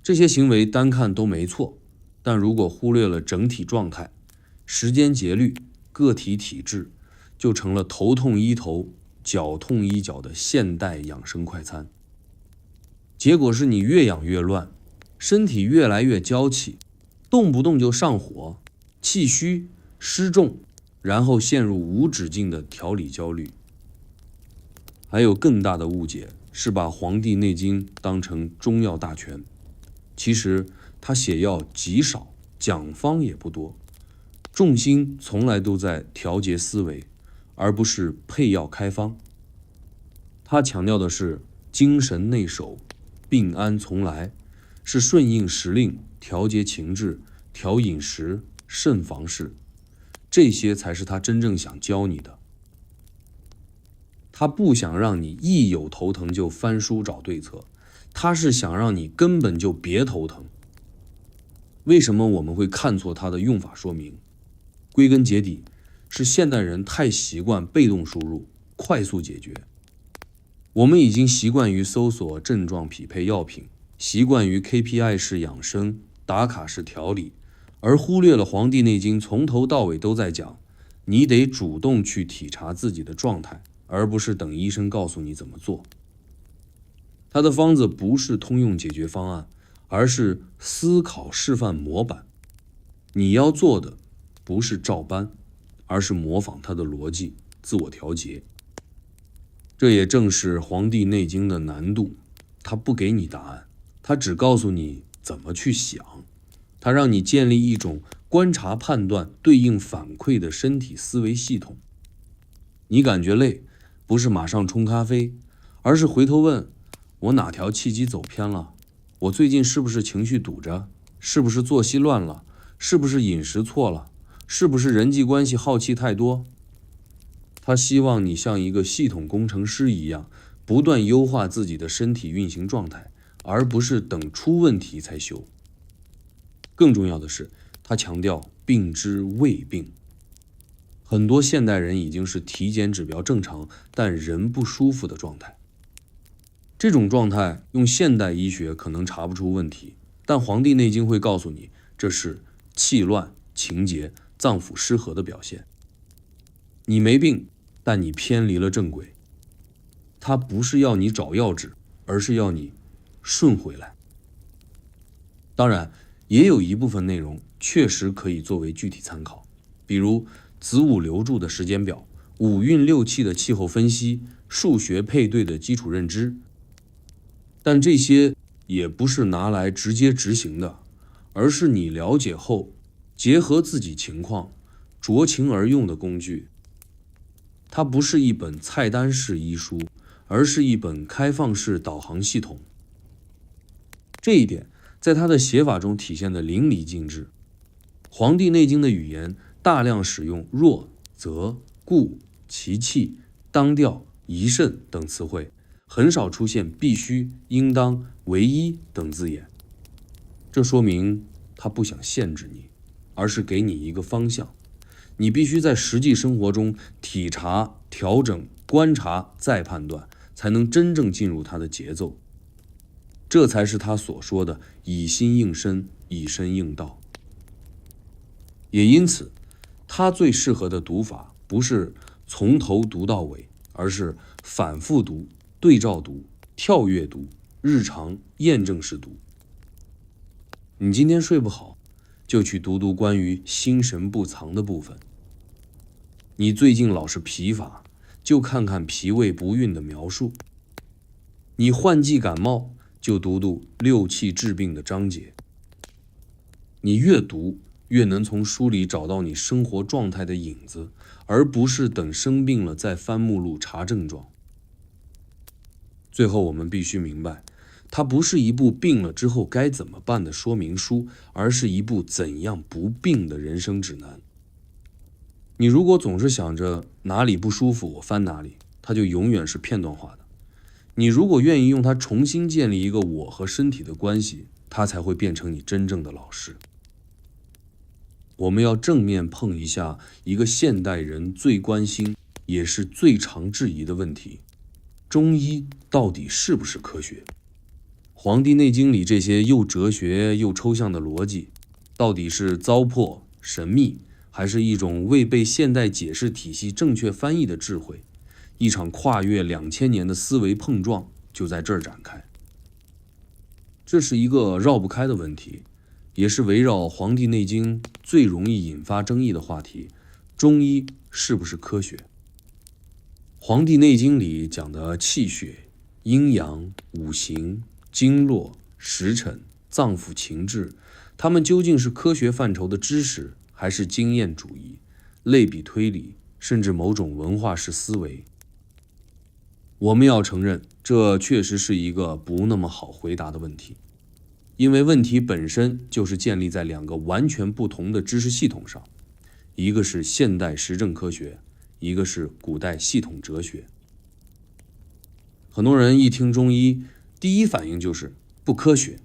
这些行为单看都没错，但如果忽略了整体状态、时间节律、个体体质，就成了头痛医头、脚痛医脚的现代养生快餐。结果是你越养越乱，身体越来越娇气，动不动就上火、气虚、湿重，然后陷入无止境的调理焦虑。还有更大的误解是把《黄帝内经》当成中药大全，其实它写药极少，讲方也不多，重心从来都在调节思维，而不是配药开方。它强调的是精神内守，病安从来，是顺应时令，调节情志，调饮食，慎房事，这些才是他真正想教你的。他不想让你一有头疼就翻书找对策，他是想让你根本就别头疼。为什么我们会看错他的用法说明？归根结底，是现代人太习惯被动输入，快速解决。我们已经习惯于搜索症状匹配药品，习惯于 KPI 式养生、打卡式调理，而忽略了《黄帝内经》从头到尾都在讲，你得主动去体察自己的状态，而不是等医生告诉你怎么做。他的方子不是通用解决方案，而是思考示范模板。你要做的不是照搬，而是模仿他的逻辑，自我调节。这也正是《黄帝内经》的难度，他不给你答案，他只告诉你怎么去想，他让你建立一种观察、判断、对应反馈的身体思维系统。你感觉累，不是马上冲咖啡，而是回头问我哪条气机走偏了？我最近是不是情绪堵着？是不是作息乱了？是不是饮食错了？是不是人际关系好奇太多？他希望你像一个系统工程师一样，不断优化自己的身体运行状态，而不是等出问题才修。更重要的是，他强调病之未病。很多现代人已经是体检指标正常，但人不舒服的状态。这种状态用现代医学可能查不出问题，但《黄帝内经》会告诉你，这是气乱、情结、脏腑失和的表现。你没病，但你偏离了正轨。它不是要你找药治，而是要你顺回来。当然，也有一部分内容确实可以作为具体参考，比如子午流注的时间表、五运六气的气候分析、数学配对的基础认知。但这些也不是拿来直接执行的，而是你了解后，结合自己情况，酌情而用的工具。它不是一本菜单式医书，而是一本开放式导航系统。这一点在它的写法中体现得淋漓尽致。《黄帝内经》的语言大量使用若、则、故、其气、当调、宜慎等词汇，很少出现必须、应当、唯一等字眼。这说明他不想限制你，而是给你一个方向。你必须在实际生活中体察、调整、观察，再判断，才能真正进入他的节奏。这才是他所说的以心应身，以身应道。也因此，他最适合的读法不是从头读到尾，而是反复读、对照读、跳跃读、日常验证式读。你今天睡不好，就去读读关于心神不藏的部分。你最近老是疲乏，就看看脾胃不运的描述。你换季感冒，就读读六气治病的章节。你越读，越能从书里找到你生活状态的影子，而不是等生病了再翻目录查症状。最后我们必须明白，它不是一部病了之后该怎么办的说明书，而是一部怎样不病的人生指南。你如果总是想着哪里不舒服我翻哪里，它就永远是片段化的。你如果愿意用它重新建立一个我和身体的关系，它才会变成你真正的老师。我们要正面碰一下一个现代人最关心也是最常质疑的问题：中医到底是不是科学？《黄帝内经》里这些又哲学又抽象的逻辑，到底是糟粕、神秘，还是一种未被现代解释体系正确翻译的智慧？一场跨越2000年的思维碰撞就在这儿展开。这是一个绕不开的问题，也是围绕《黄帝内经》最容易引发争议的话题：中医是不是科学？《黄帝内经》里讲的气血、阴阳、五行、经络、时辰、脏腑情志，它们究竟是科学范畴的知识，还是经验主义、类比推理，甚至某种文化式思维？我们要承认，这确实是一个不那么好回答的问题，因为问题本身就是建立在两个完全不同的知识系统上，一个是现代实证科学，一个是古代系统哲学。很多人一听中医，第一反应就是不科学，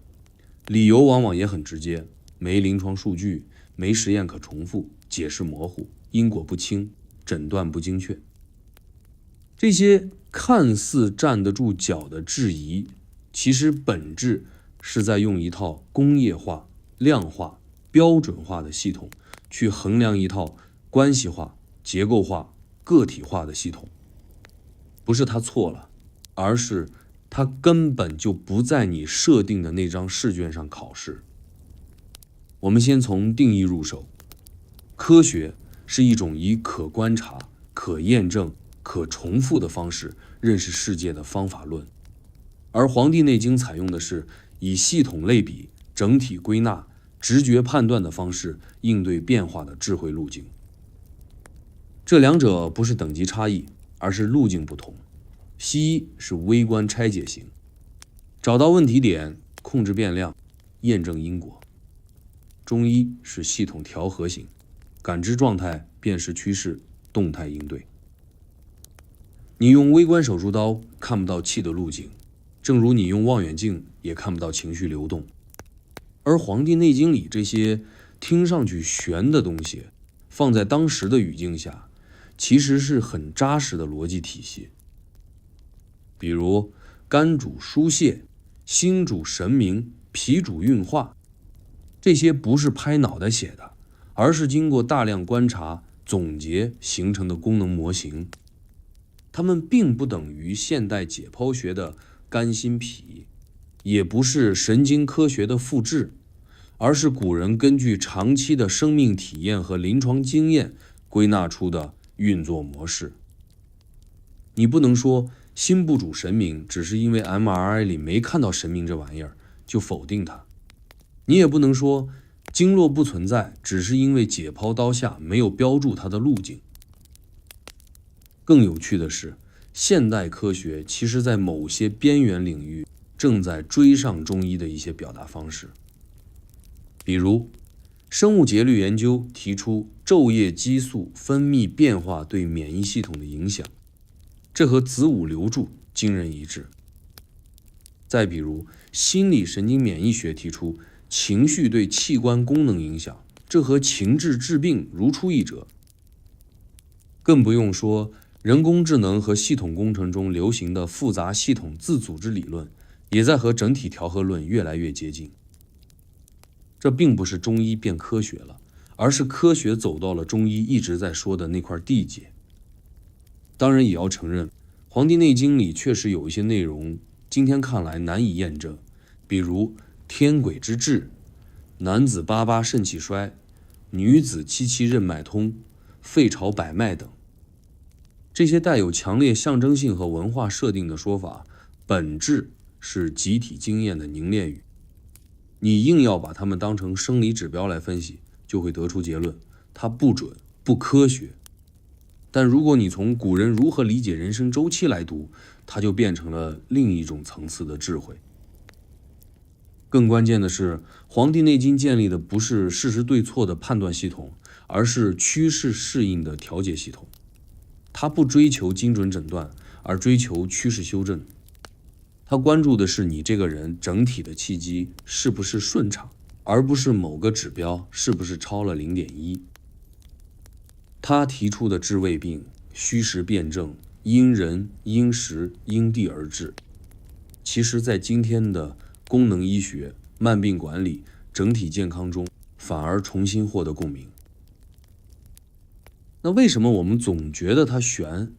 理由往往也很直接：没临床数据，没实验可重复，解释模糊，因果不清，诊断不精确。这些看似站得住脚的质疑，其实本质是在用一套工业化、量化、标准化的系统去衡量一套关系化、结构化、个体化的系统。不是它错了，而是它根本就不在你设定的那张试卷上考试。我们先从定义入手，科学是一种以可观察、可验证、可重复的方式认识世界的方法论，而《黄帝内经》采用的是以系统类比、整体归纳、直觉判断的方式应对变化的智慧路径。这两者不是等级差异，而是路径不同。西医是微观拆解型，找到问题点，控制变量，验证因果。中医是系统调和型，感知状态，辨识趋势，动态应对。你用微观手术刀看不到气的路径，正如你用望远镜也看不到情绪流动。而《黄帝内经》里这些听上去玄的东西，放在当时的语境下，其实是很扎实的逻辑体系。比如肝主疏泄，心主神明，脾主运化，这些不是拍脑袋写的，而是经过大量观察总结形成的功能模型。它们并不等于现代解剖学的肝心脾，也不是神经科学的复制，而是古人根据长期的生命体验和临床经验归纳出的运作模式。你不能说心不主神明，只是因为 MRI 里没看到神明这玩意儿就否定它。你也不能说经络不存在，只是因为解剖刀下没有标注它的路径。更有趣的是，现代科学其实在某些边缘领域正在追上中医的一些表达方式。比如生物节律研究提出昼夜激素分泌变化对免疫系统的影响，这和子午流注惊人一致。再比如心理神经免疫学提出情绪对器官功能影响，这和情志治病如出一辙。更不用说人工智能和系统工程中流行的复杂系统自组织理论，也在和整体调和论越来越接近。这并不是中医变科学了，而是科学走到了中医一直在说的那块地界。当然也要承认，《黄帝内经》里确实有一些内容今天看来难以验证，比如天癸之至，男子88肾气衰，女子77任脉通，肺朝百脉等。这些带有强烈象征性和文化设定的说法，本质是集体经验的凝练语。你硬要把它们当成生理指标来分析，就会得出结论，它不准、不科学。但如果你从古人如何理解人生周期来读，它就变成了另一种层次的智慧。更关键的是，《黄帝内经》建立的不是事实对错的判断系统，而是趋势适应的调节系统。它不追求精准诊断，而追求趋势修正。它关注的是你这个人整体的气机是不是顺畅，而不是某个指标是不是超了0.1。他提出的治未病，虚实辩证，因人因时因地而治，其实在今天的功能医学、慢病管理、整体健康中反而重新获得共鸣。那为什么我们总觉得它玄？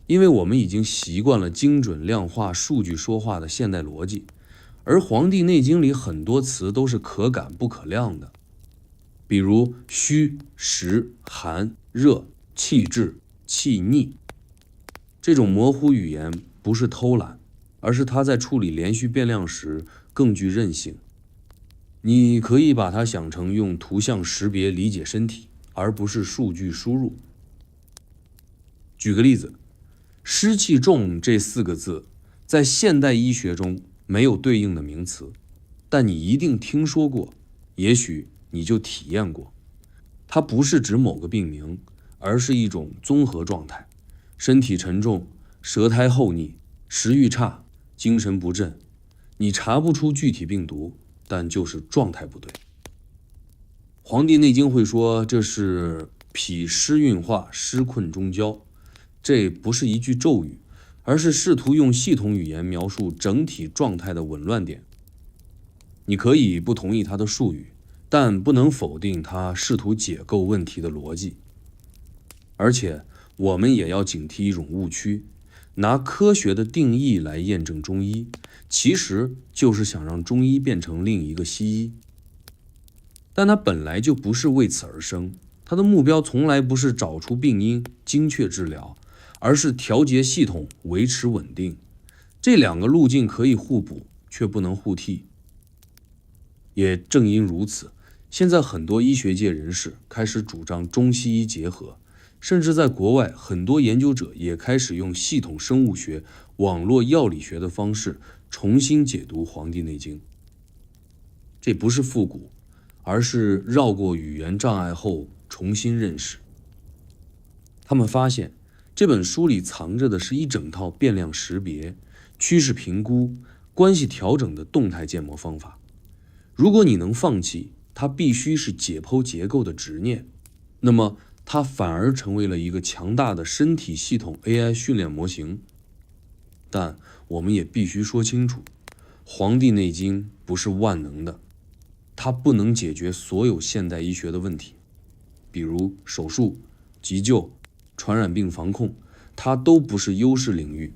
因为我们已经习惯了精准量化、数据说话的现代逻辑，而《黄帝内经》里很多词都是可感不可量的，比如虚、实、寒、热、气滞、气逆。这种模糊语言不是偷懒，而是它在处理连续变量时更具韧性。你可以把它想成用图像识别理解身体，而不是数据输入。举个例子，湿气重这4个字在现代医学中没有对应的名词，但你一定听说过，也许你就体验过。它不是指某个病名，而是一种综合状态，身体沉重，舌苔厚腻，食欲差，精神不振。你查不出具体病毒，但就是状态不对。《黄帝内经》会说这是脾湿运化，湿困中焦。这不是一句咒语，而是试图用系统语言描述整体状态的紊乱点。你可以不同意他的术语，但不能否定他试图解构问题的逻辑。而且我们也要警惕一种误区，拿科学的定义来验证中医，其实就是想让中医变成另一个西医。但它本来就不是为此而生，它的目标从来不是找出病因、精确治疗，而是调节系统，维持稳定。这2个路径可以互补，却不能互替。也正因如此，现在很多医学界人士开始主张中西医结合，甚至在国外，很多研究者也开始用系统生物学、网络药理学的方式重新解读《黄帝内经》。这不是复古，而是绕过语言障碍后重新认识。他们发现这本书里藏着的是一整套变量识别、趋势评估、关系调整的动态建模方法。如果你能放弃它必须是解剖结构的执念，那么它反而成为了一个强大的身体系统 AI 训练模型。但我们也必须说清楚，《黄帝内经》不是万能的，它不能解决所有现代医学的问题，比如手术、急救、传染病防控，它都不是优势领域。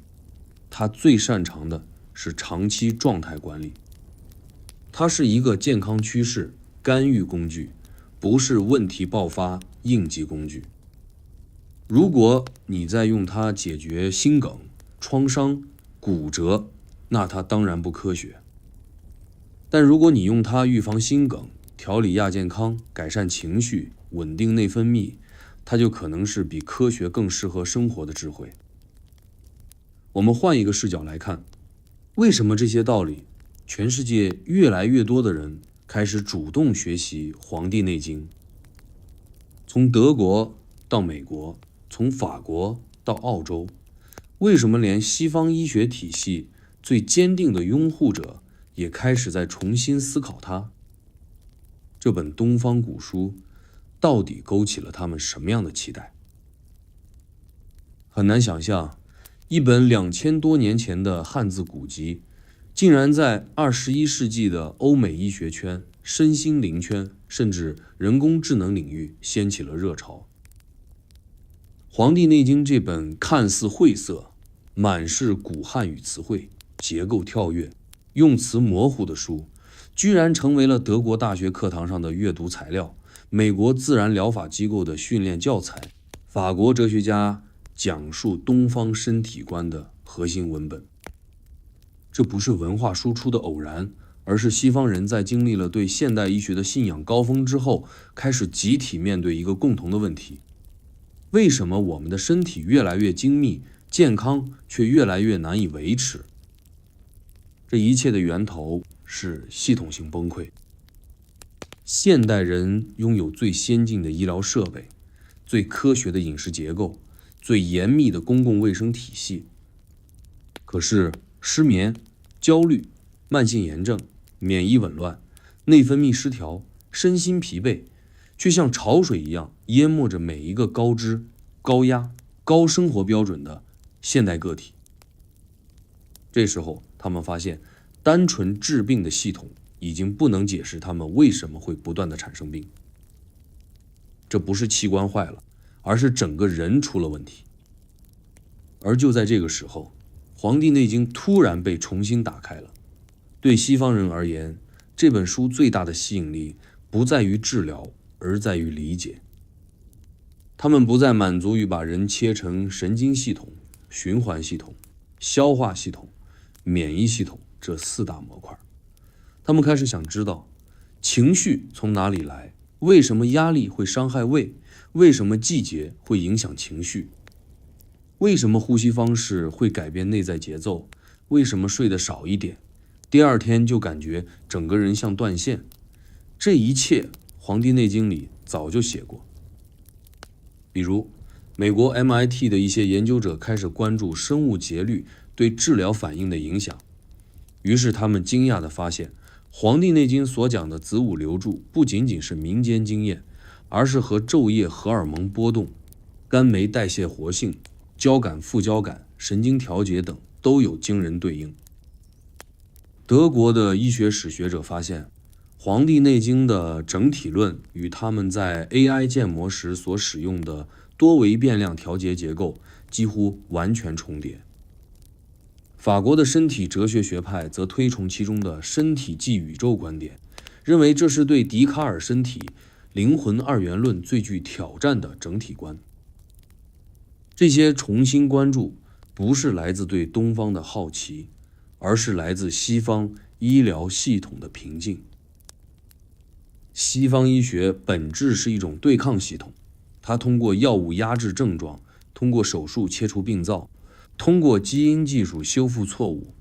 它最擅长的是长期状态管理。它是一个健康趋势干预工具，不是问题爆发应急工具。如果你在用它解决心梗、创伤、骨折，那它当然不科学。但如果你用它预防心梗、调理亚健康、改善情绪、稳定内分泌，它就可能是比科学更适合生活的智慧。我们换一个视角来看，为什么这些道理，全世界越来越多的人开始主动学习《黄帝内经》？从德国到美国，从法国到澳洲，为什么连西方医学体系最坚定的拥护者也开始在重新思考它？这本东方古书到底勾起了他们什么样的期待？很难想象，一本2000多年前的汉字古籍，竟然在21世纪的欧美医学圈、身心灵圈，甚至人工智能领域掀起了热潮。《黄帝内经》这本看似晦涩、满是古汉语词汇、结构跳跃、用词模糊的书，居然成为了德国大学课堂上的阅读材料，美国自然疗法机构的训练教材，法国哲学家讲述东方身体观的核心文本。这不是文化输出的偶然，而是西方人在经历了对现代医学的信仰高峰之后，开始集体面对一个共同的问题：为什么我们的身体越来越精密，健康却越来越难以维持？这一切的源头是系统性崩溃。现代人拥有最先进的医疗设备，最科学的饮食结构，最严密的公共卫生体系，可是失眠、焦虑、慢性炎症、免疫紊乱、内分泌失调、身心疲惫，却像潮水一样淹没着每一个高知、高压、高生活标准的现代个体。这时候，他们发现，单纯治病的系统已经不能解释他们为什么会不断的产生病。这不是器官坏了，而是整个人出了问题。而就在这个时候，《黄帝内经》突然被重新打开了。对西方人而言，这本书最大的吸引力不在于治疗，而在于理解。他们不再满足于把人切成神经系统、循环系统、消化系统、免疫系统这4大模块。他们开始想知道，情绪从哪里来？为什么压力会伤害胃？为什么季节会影响情绪？为什么呼吸方式会改变内在节奏？为什么睡得少一点，第二天就感觉整个人像断线？这一切《黄帝内经》里早就写过。比如，美国 MIT 的一些研究者开始关注生物节律对治疗反应的影响，于是他们惊讶地发现，《黄帝内经》所讲的子午流注不仅仅是民间经验，而是和昼夜荷尔蒙波动、肝酶代谢活性、交感副交感、神经调节等都有惊人对应。德国的医学史学者发现，《黄帝内经》的整体论与他们在 AI 建模时所使用的多维变量调节结构几乎完全重叠。法国的身体哲学学派则推崇其中的身体即宇宙观点，认为这是对笛卡尔身体灵魂二元论最具挑战的整体观。这些重新关注不是来自对东方的好奇，而是来自西方医疗系统的瓶颈。西方医学本质是一种对抗系统，它通过药物压制症状，通过手术切除病灶，通过基因技术修复错误。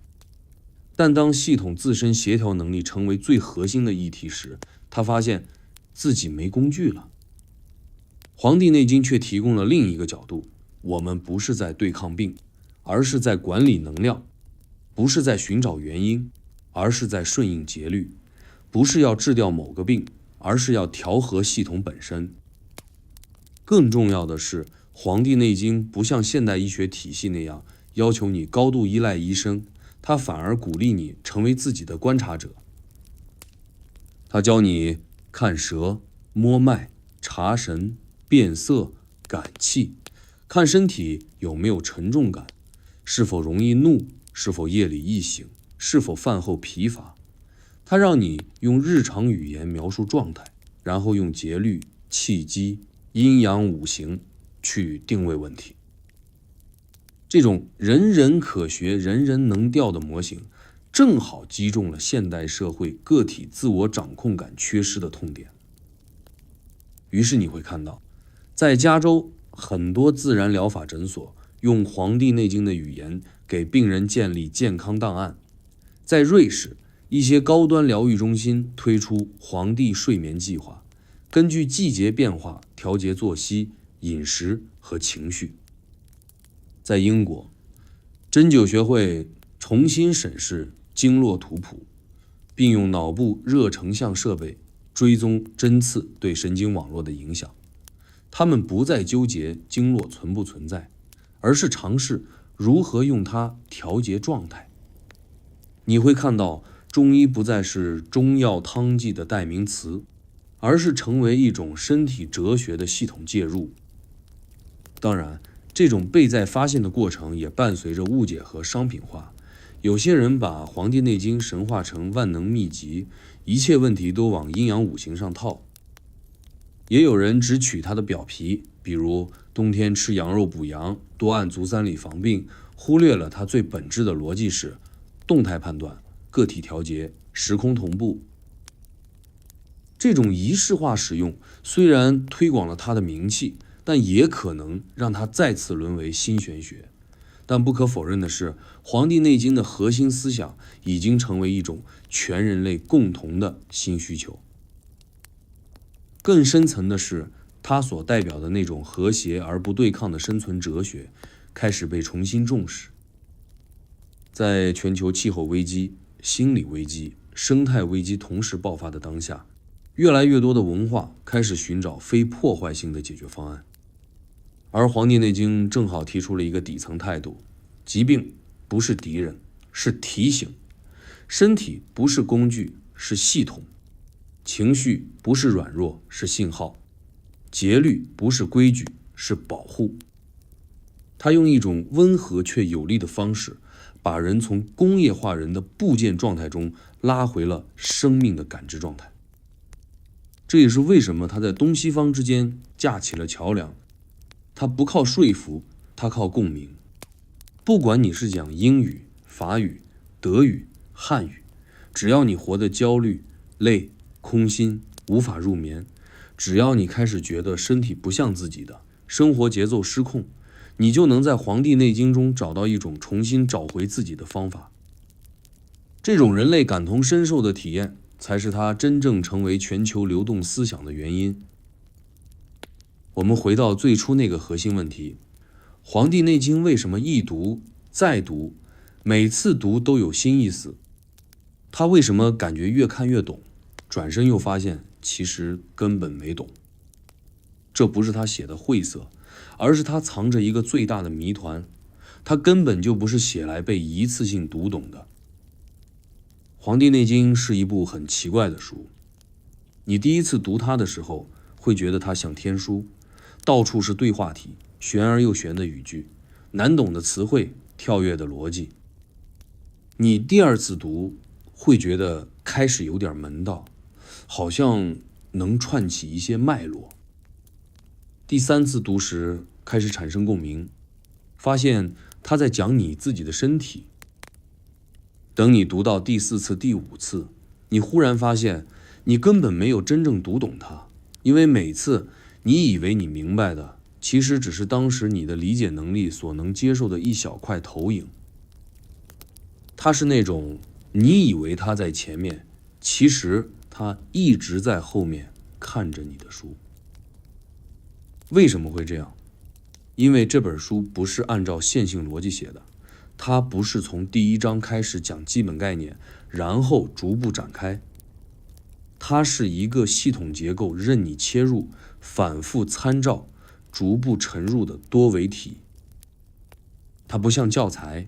但当系统自身协调能力成为最核心的议题时，他发现自己没工具了。《黄帝内经》却提供了另一个角度，我们不是在对抗病，而是在管理能量；不是在寻找原因，而是在顺应节律；不是要治掉某个病，而是要调和系统本身。更重要的是，《黄帝内经》不像现代医学体系那样要求你高度依赖医生，它反而鼓励你成为自己的观察者。它教你看舌、摸脉、查神、辨色、感气，看身体有没有沉重感，是否容易怒，是否夜里易醒，是否饭后疲乏。它让你用日常语言描述状态，然后用节律、气机、阴阳五行去定位问题。这种人人可学、人人能调的模型，正好击中了现代社会个体自我掌控感缺失的痛点。于是你会看到，在加州很多自然疗法诊所用《黄帝内经》的语言给病人建立健康档案；在瑞士，一些高端疗愈中心推出黄帝睡眠计划，根据季节变化调节作息、饮食和情绪。在英国，针灸学会重新审视经络图谱，并用脑部热成像设备追踪针刺对神经网络的影响。他们不再纠结经络存不存在，而是尝试如何用它调节状态。你会看到，中医不再是中药汤剂的代名词，而是成为一种身体哲学的系统介入。当然，这种被再发现的过程也伴随着误解和商品化。有些人把《黄帝内经》神化成万能秘籍，一切问题都往阴阳五行上套。也有人只取它的表皮，比如冬天吃羊肉补阳，多按足三里防病，忽略了它最本质的逻辑是动态判断、个体调节、时空同步。这种仪式化使用虽然推广了它的名气，但也可能让它再次沦为新玄学。但不可否认的是，《黄帝内经》的核心思想已经成为一种全人类共同的新需求。更深层的是，它所代表的那种和谐而不对抗的生存哲学开始被重新重视。在全球气候危机、心理危机、生态危机同时爆发的当下，越来越多的文化开始寻找非破坏性的解决方案。而《黄帝内经》正好提出了一个底层态度：疾病不是敌人，是提醒；身体不是工具，是系统；情绪不是软弱，是信号；节律不是规矩，是保护。他用一种温和却有力的方式，把人从工业化人的部件状态中拉回了生命的感知状态。这也是为什么他在东西方之间架起了桥梁。他不靠说服，他靠共鸣。不管你是讲英语、法语、德语、汉语，只要你活得焦虑、累、空心、无法入眠，只要你开始觉得身体不像自己的，生活节奏失控，你就能在《黄帝内经》中找到一种重新找回自己的方法。这种人类感同身受的体验，才是它真正成为全球流动思想的原因。我们回到最初那个核心问题，《黄帝内经》为什么一读再读，每次读都有新意思？它为什么感觉越看越懂，转身又发现其实根本没懂？这不是他写的晦涩，而是他藏着一个最大的谜团，它根本就不是写来被一次性读懂的。《黄帝内经》是一部很奇怪的书，你第一次读它的时候，会觉得它像天书，到处是对话题，玄而又玄的语句，难懂的词汇，跳跃的逻辑。你第二次读，会觉得开始有点门道，好像能串起一些脉络。第三次读时，开始产生共鸣，发现他在讲你自己的身体。等你读到第四次、第五次，你忽然发现你根本没有真正读懂它，因为每次你以为你明白的，其实只是当时你的理解能力所能接受的一小块投影。它是那种你以为他在前面，其实他一直在后面看着你的书。为什么会这样？因为这本书不是按照线性逻辑写的，它不是从第一章开始讲基本概念，然后逐步展开。它是一个系统结构，任你切入，反复参照，逐步沉入的多维体。它不像教材，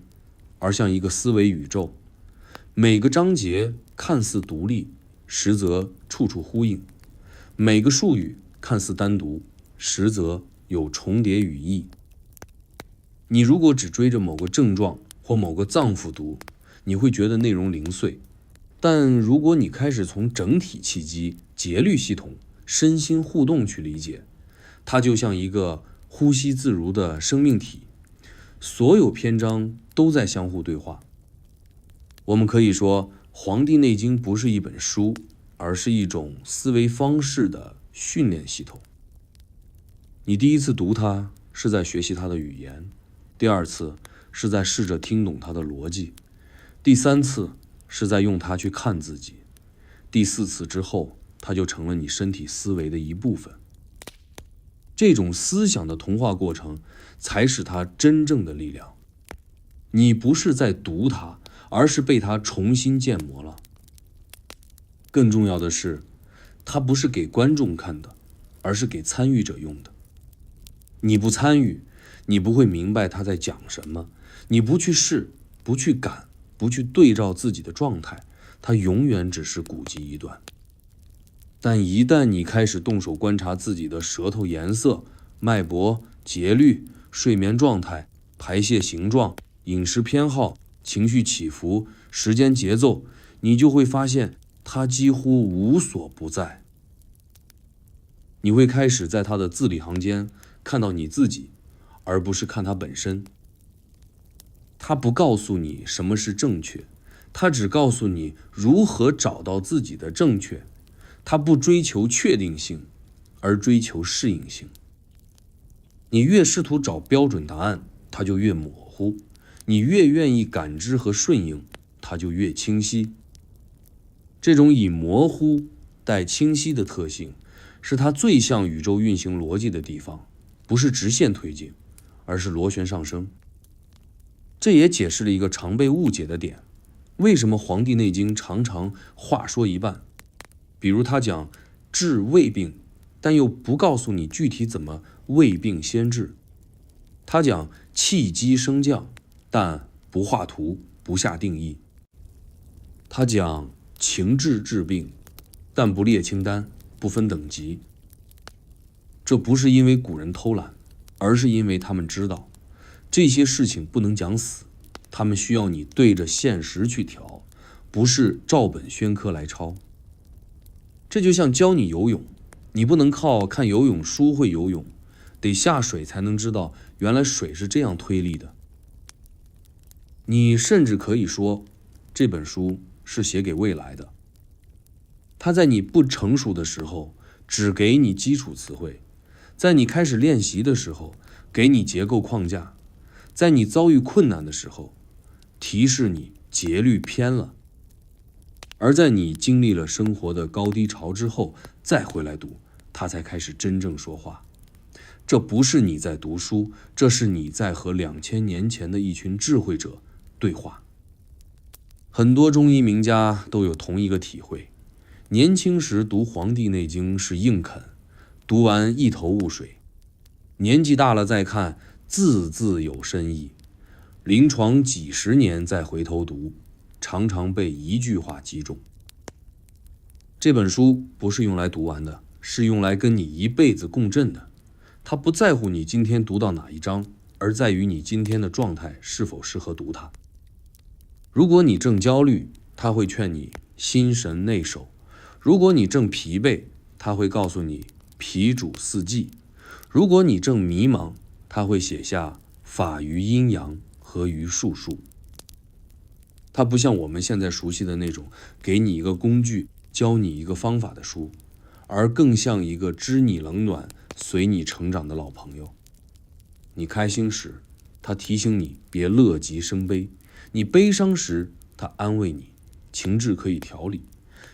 而像一个思维宇宙。每个章节看似独立，实则处处呼应；每个术语看似单独，实则有重叠语义。你如果只追着某个症状或某个脏腑读，你会觉得内容零碎。但如果你开始从整体气机、节律系统、身心互动去理解，它就像一个呼吸自如的生命体，所有篇章都在相互对话。我们可以说，《黄帝内经》不是一本书，而是一种思维方式的训练系统。你第一次读它是在学习它的语言，第二次是在试着听懂它的逻辑，第三次是在用它去看自己，第四次之后，它就成了你身体思维的一部分。这种思想的同化过程，才是它真正的力量。你不是在读它，而是被它重新建模了。更重要的是，它不是给观众看的，而是给参与者用的。你不参与，你不会明白他在讲什么。你不去试，不去感，不去对照自己的状态，它永远只是古籍一段。但一旦你开始动手观察自己的舌头颜色、脉搏、节律、睡眠状态、排泄形状、饮食偏好、情绪起伏、时间节奏，你就会发现它几乎无所不在。你会开始在它的字里行间看到你自己，而不是看它本身。它不告诉你什么是正确，它只告诉你如何找到自己的正确。它不追求确定性，而追求适应性。你越试图找标准答案，它就越模糊；你越愿意感知和顺应，它就越清晰。这种以模糊带清晰的特性，是它最像宇宙运行逻辑的地方，不是直线推进，而是螺旋上升。这也解释了一个常被误解的点：为什么《黄帝内经》常常话说一半？比如他讲治胃病，但又不告诉你具体怎么胃病先治；他讲气机升降，但不画图，不下定义；他讲情志治病，但不列清单，不分等级。这不是因为古人偷懒，而是因为他们知道这些事情不能讲死，他们需要你对着现实去调，不是照本宣科来抄。这就像教你游泳，你不能靠看游泳书会游泳，得下水才能知道原来水是这样推力的。你甚至可以说，这本书是写给未来的。它在你不成熟的时候，只给你基础词汇；在你开始练习的时候，给你结构框架；在你遭遇困难的时候，提示你节律偏了。而在你经历了生活的高低潮之后，再回来读，它才开始真正说话。这不是你在读书，这是你在和2000年前的一群智慧者对话。很多中医名家都有同一个体会：年轻时读《黄帝内经》是硬啃，读完一头雾水；年纪大了再看，字字有深意；临床几十年再回头读，常常被一句话击中。这本书不是用来读完的，是用来跟你一辈子共振的。它不在乎你今天读到哪一章，而在于你今天的状态是否适合读它。如果你正焦虑，它会劝你心神内守；如果你正疲惫，它会告诉你脾主四季；如果你正迷茫，它会写下法于阴阳，合于术数。它不像我们现在熟悉的那种给你一个工具，教你一个方法的书，而更像一个知你冷暖，随你成长的老朋友。你开心时，他提醒你别乐极生悲；你悲伤时，他安慰你情志可以调理。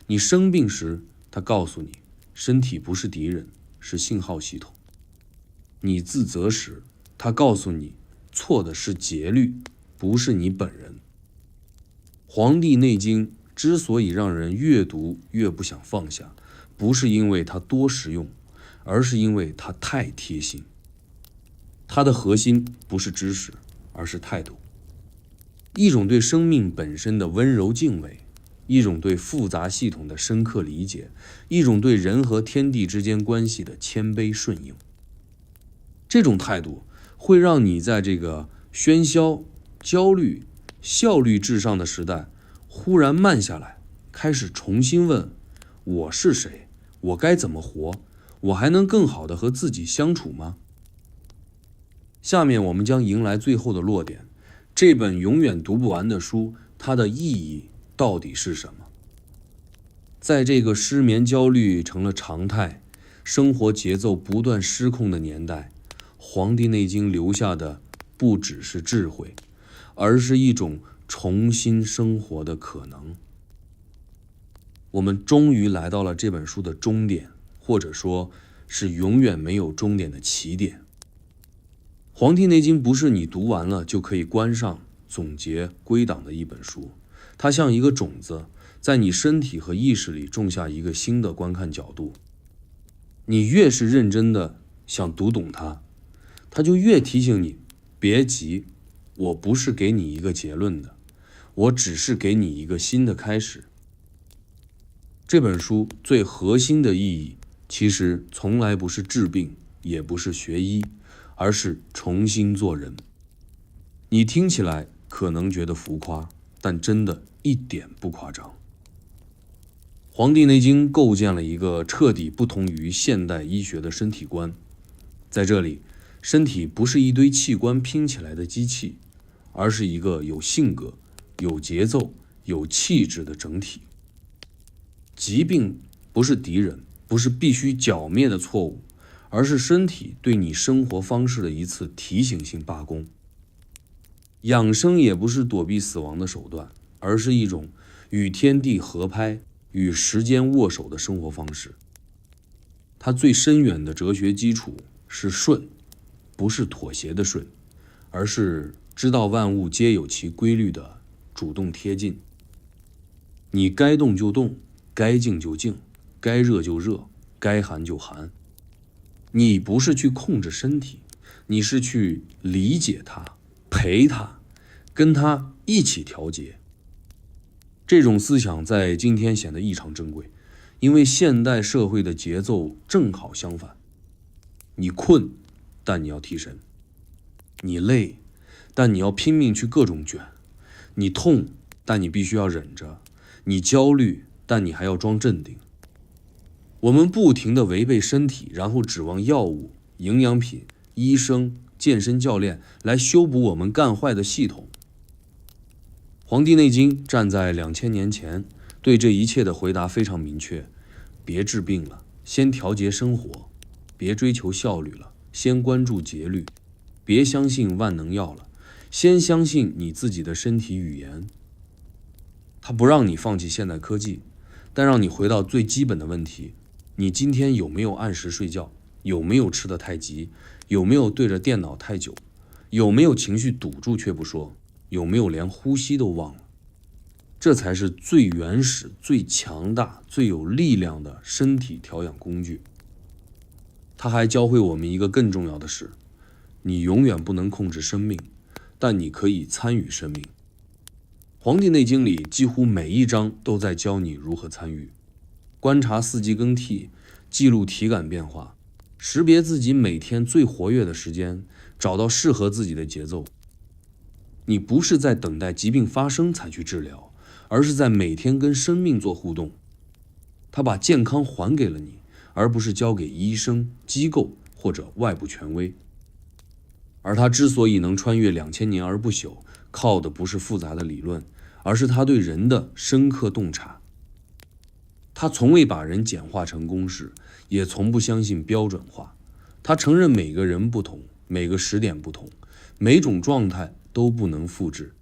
你生病时，他告诉你，身体不是敌人，是信号系统。你自责时，他告诉你，错的是节律，不是你本人。《黄帝内经》之所以让人越读越不想放下，不是因为它多实用，而是因为它太贴心。它的核心不是知识，而是态度。一种对生命本身的温柔敬畏，一种对复杂系统的深刻理解，一种对人和天地之间关系的谦卑顺应。这种态度会让你在这个喧嚣、焦虑、效率至上的时代，忽然慢下来，开始重新问：我是谁？我该怎么活？我还能更好地和自己相处吗？下面我们将迎来最后的落点，这本永远读不完的书，它的意义到底是什么？在这个失眠焦虑成了常态，生活节奏不断失控的年代，《黄帝内经》留下的不只是智慧，而是一种重新生活的可能。我们终于来到了这本书的终点，或者说是永远没有终点的起点。《黄帝内经》不是你读完了就可以关上、总结、归档的一本书，它像一个种子，在你身体和意识里种下一个新的观看角度。你越是认真的想读懂它，它就越提醒你，别急，我不是给你一个结论的，我只是给你一个新的开始。这本书最核心的意义，其实从来不是治病，也不是学医，而是重新做人。你听起来可能觉得浮夸，但真的一点不夸张。《黄帝内经》构建了一个彻底不同于现代医学的身体观。在这里，身体不是一堆器官拼起来的机器，而是一个有性格、有节奏、有气质的整体。疾病不是敌人，不是必须剿灭的错误，而是身体对你生活方式的一次提醒性罢工。养生也不是躲避死亡的手段，而是一种与天地合拍、与时间握手的生活方式。它最深远的哲学基础是顺，不是妥协的顺，而是知道万物皆有其规律的主动贴近。你该动就动，该静就静，该热就热，该寒就寒。你不是去控制身体，你是去理解它，陪它，跟它一起调节。这种思想在今天显得异常珍贵，因为现代社会的节奏正好相反。你困，但你要提神；你累，但你要拼命去各种卷；你痛，但你必须要忍着；你焦虑，但你还要装镇定。我们不停地违背身体，然后指望药物、营养品、医生、健身教练来修补我们干坏的系统。《黄帝内经》站在2000年前，对这一切的回答非常明确：别治病了，先调节生活；别追求效率了，先关注节律；别相信万能药了，先相信你自己的身体语言。它不让你放弃现代科技，但让你回到最基本的问题：你今天有没有按时睡觉？有没有吃得太急？有没有对着电脑太久？有没有情绪堵住却不说？有没有连呼吸都忘了？这才是最原始、最强大、最有力量的身体调养工具。它还教会我们一个更重要的事：你永远不能控制生命，但你可以参与生命。《黄帝内经》里几乎每一章都在教你如何参与。观察四季更替，记录体感变化，识别自己每天最活跃的时间，找到适合自己的节奏。你不是在等待疾病发生才去治疗，而是在每天跟生命做互动。他把健康还给了你，而不是交给医生、机构或者外部权威。而他之所以能穿越2000年而不朽，靠的不是复杂的理论，而是他对人的深刻洞察。他从未把人简化成公式，也从不相信标准化。他承认每个人不同，每个时点不同，每种状态都不能复制。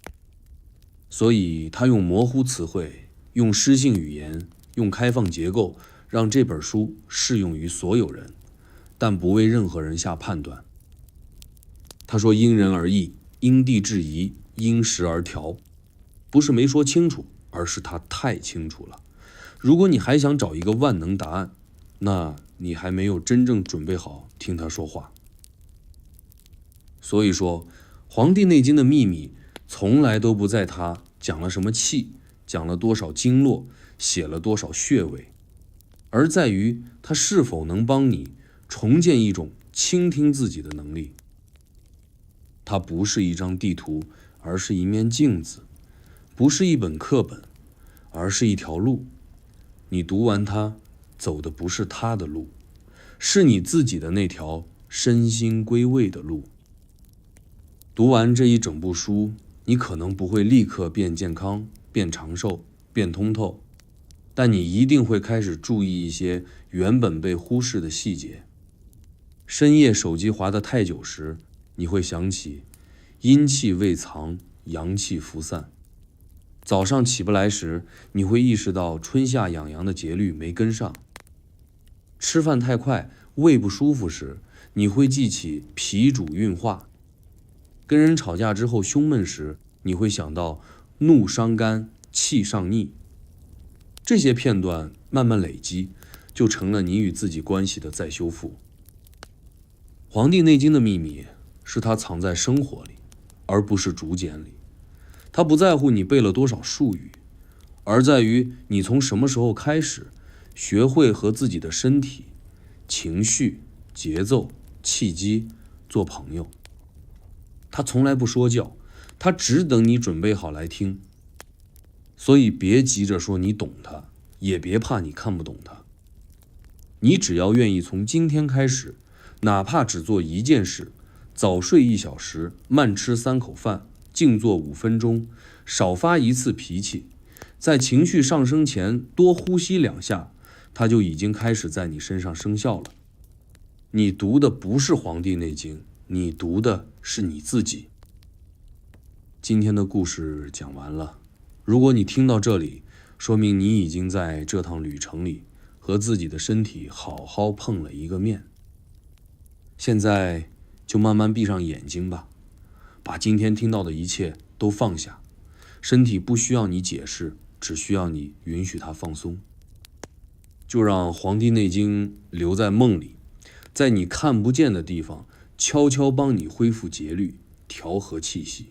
所以他用模糊词汇、用诗性语言，用开放结构，让这本书适用于所有人，但不为任何人下判断。他说因人而异，因地制宜，因时而调，不是没说清楚，而是他太清楚了。如果你还想找一个万能答案，那你还没有真正准备好听他说话。所以说，《黄帝内经》的秘密从来都不在他讲了什么气，讲了多少经络，写了多少穴位，而在于他是否能帮你重建一种倾听自己的能力。它不是一张地图，而是一面镜子；不是一本课本，而是一条路。你读完它，走的不是他的路，是你自己的那条身心归位的路。读完这一整部书，你可能不会立刻变健康、变长寿、变通透，但你一定会开始注意一些原本被忽视的细节。深夜手机滑得太久时，你会想起阴气未藏，阳气浮散。早上起不来时，你会意识到春夏养阳的节律没跟上。吃饭太快，胃不舒服时，你会记起脾主运化。跟人吵架之后胸闷时，你会想到怒伤肝，气上逆。这些片段慢慢累积，就成了你与自己关系的再修复。《黄帝内经》的秘密是它藏在生活里，而不是竹简里。它不在乎你背了多少术语，而在于你从什么时候开始学会和自己的身体、情绪、节奏、气机做朋友。他从来不说教，他只等你准备好来听。所以别急着说你懂他，也别怕你看不懂他。你只要愿意从今天开始，哪怕只做一件事，早睡1小时，慢吃3口饭，静坐5分钟，少发1次脾气，在情绪上升前多呼吸2下，它就已经开始在你身上生效了。你读的不是《黄帝内经》，你读的是你自己。今天的故事讲完了，如果你听到这里，说明你已经在这趟旅程里和自己的身体好好碰了一个面。现在就慢慢闭上眼睛吧，把今天听到的一切都放下。身体不需要你解释，只需要你允许它放松。就让《黄帝内经》留在梦里，在你看不见的地方悄悄帮你恢复节律，调和气息。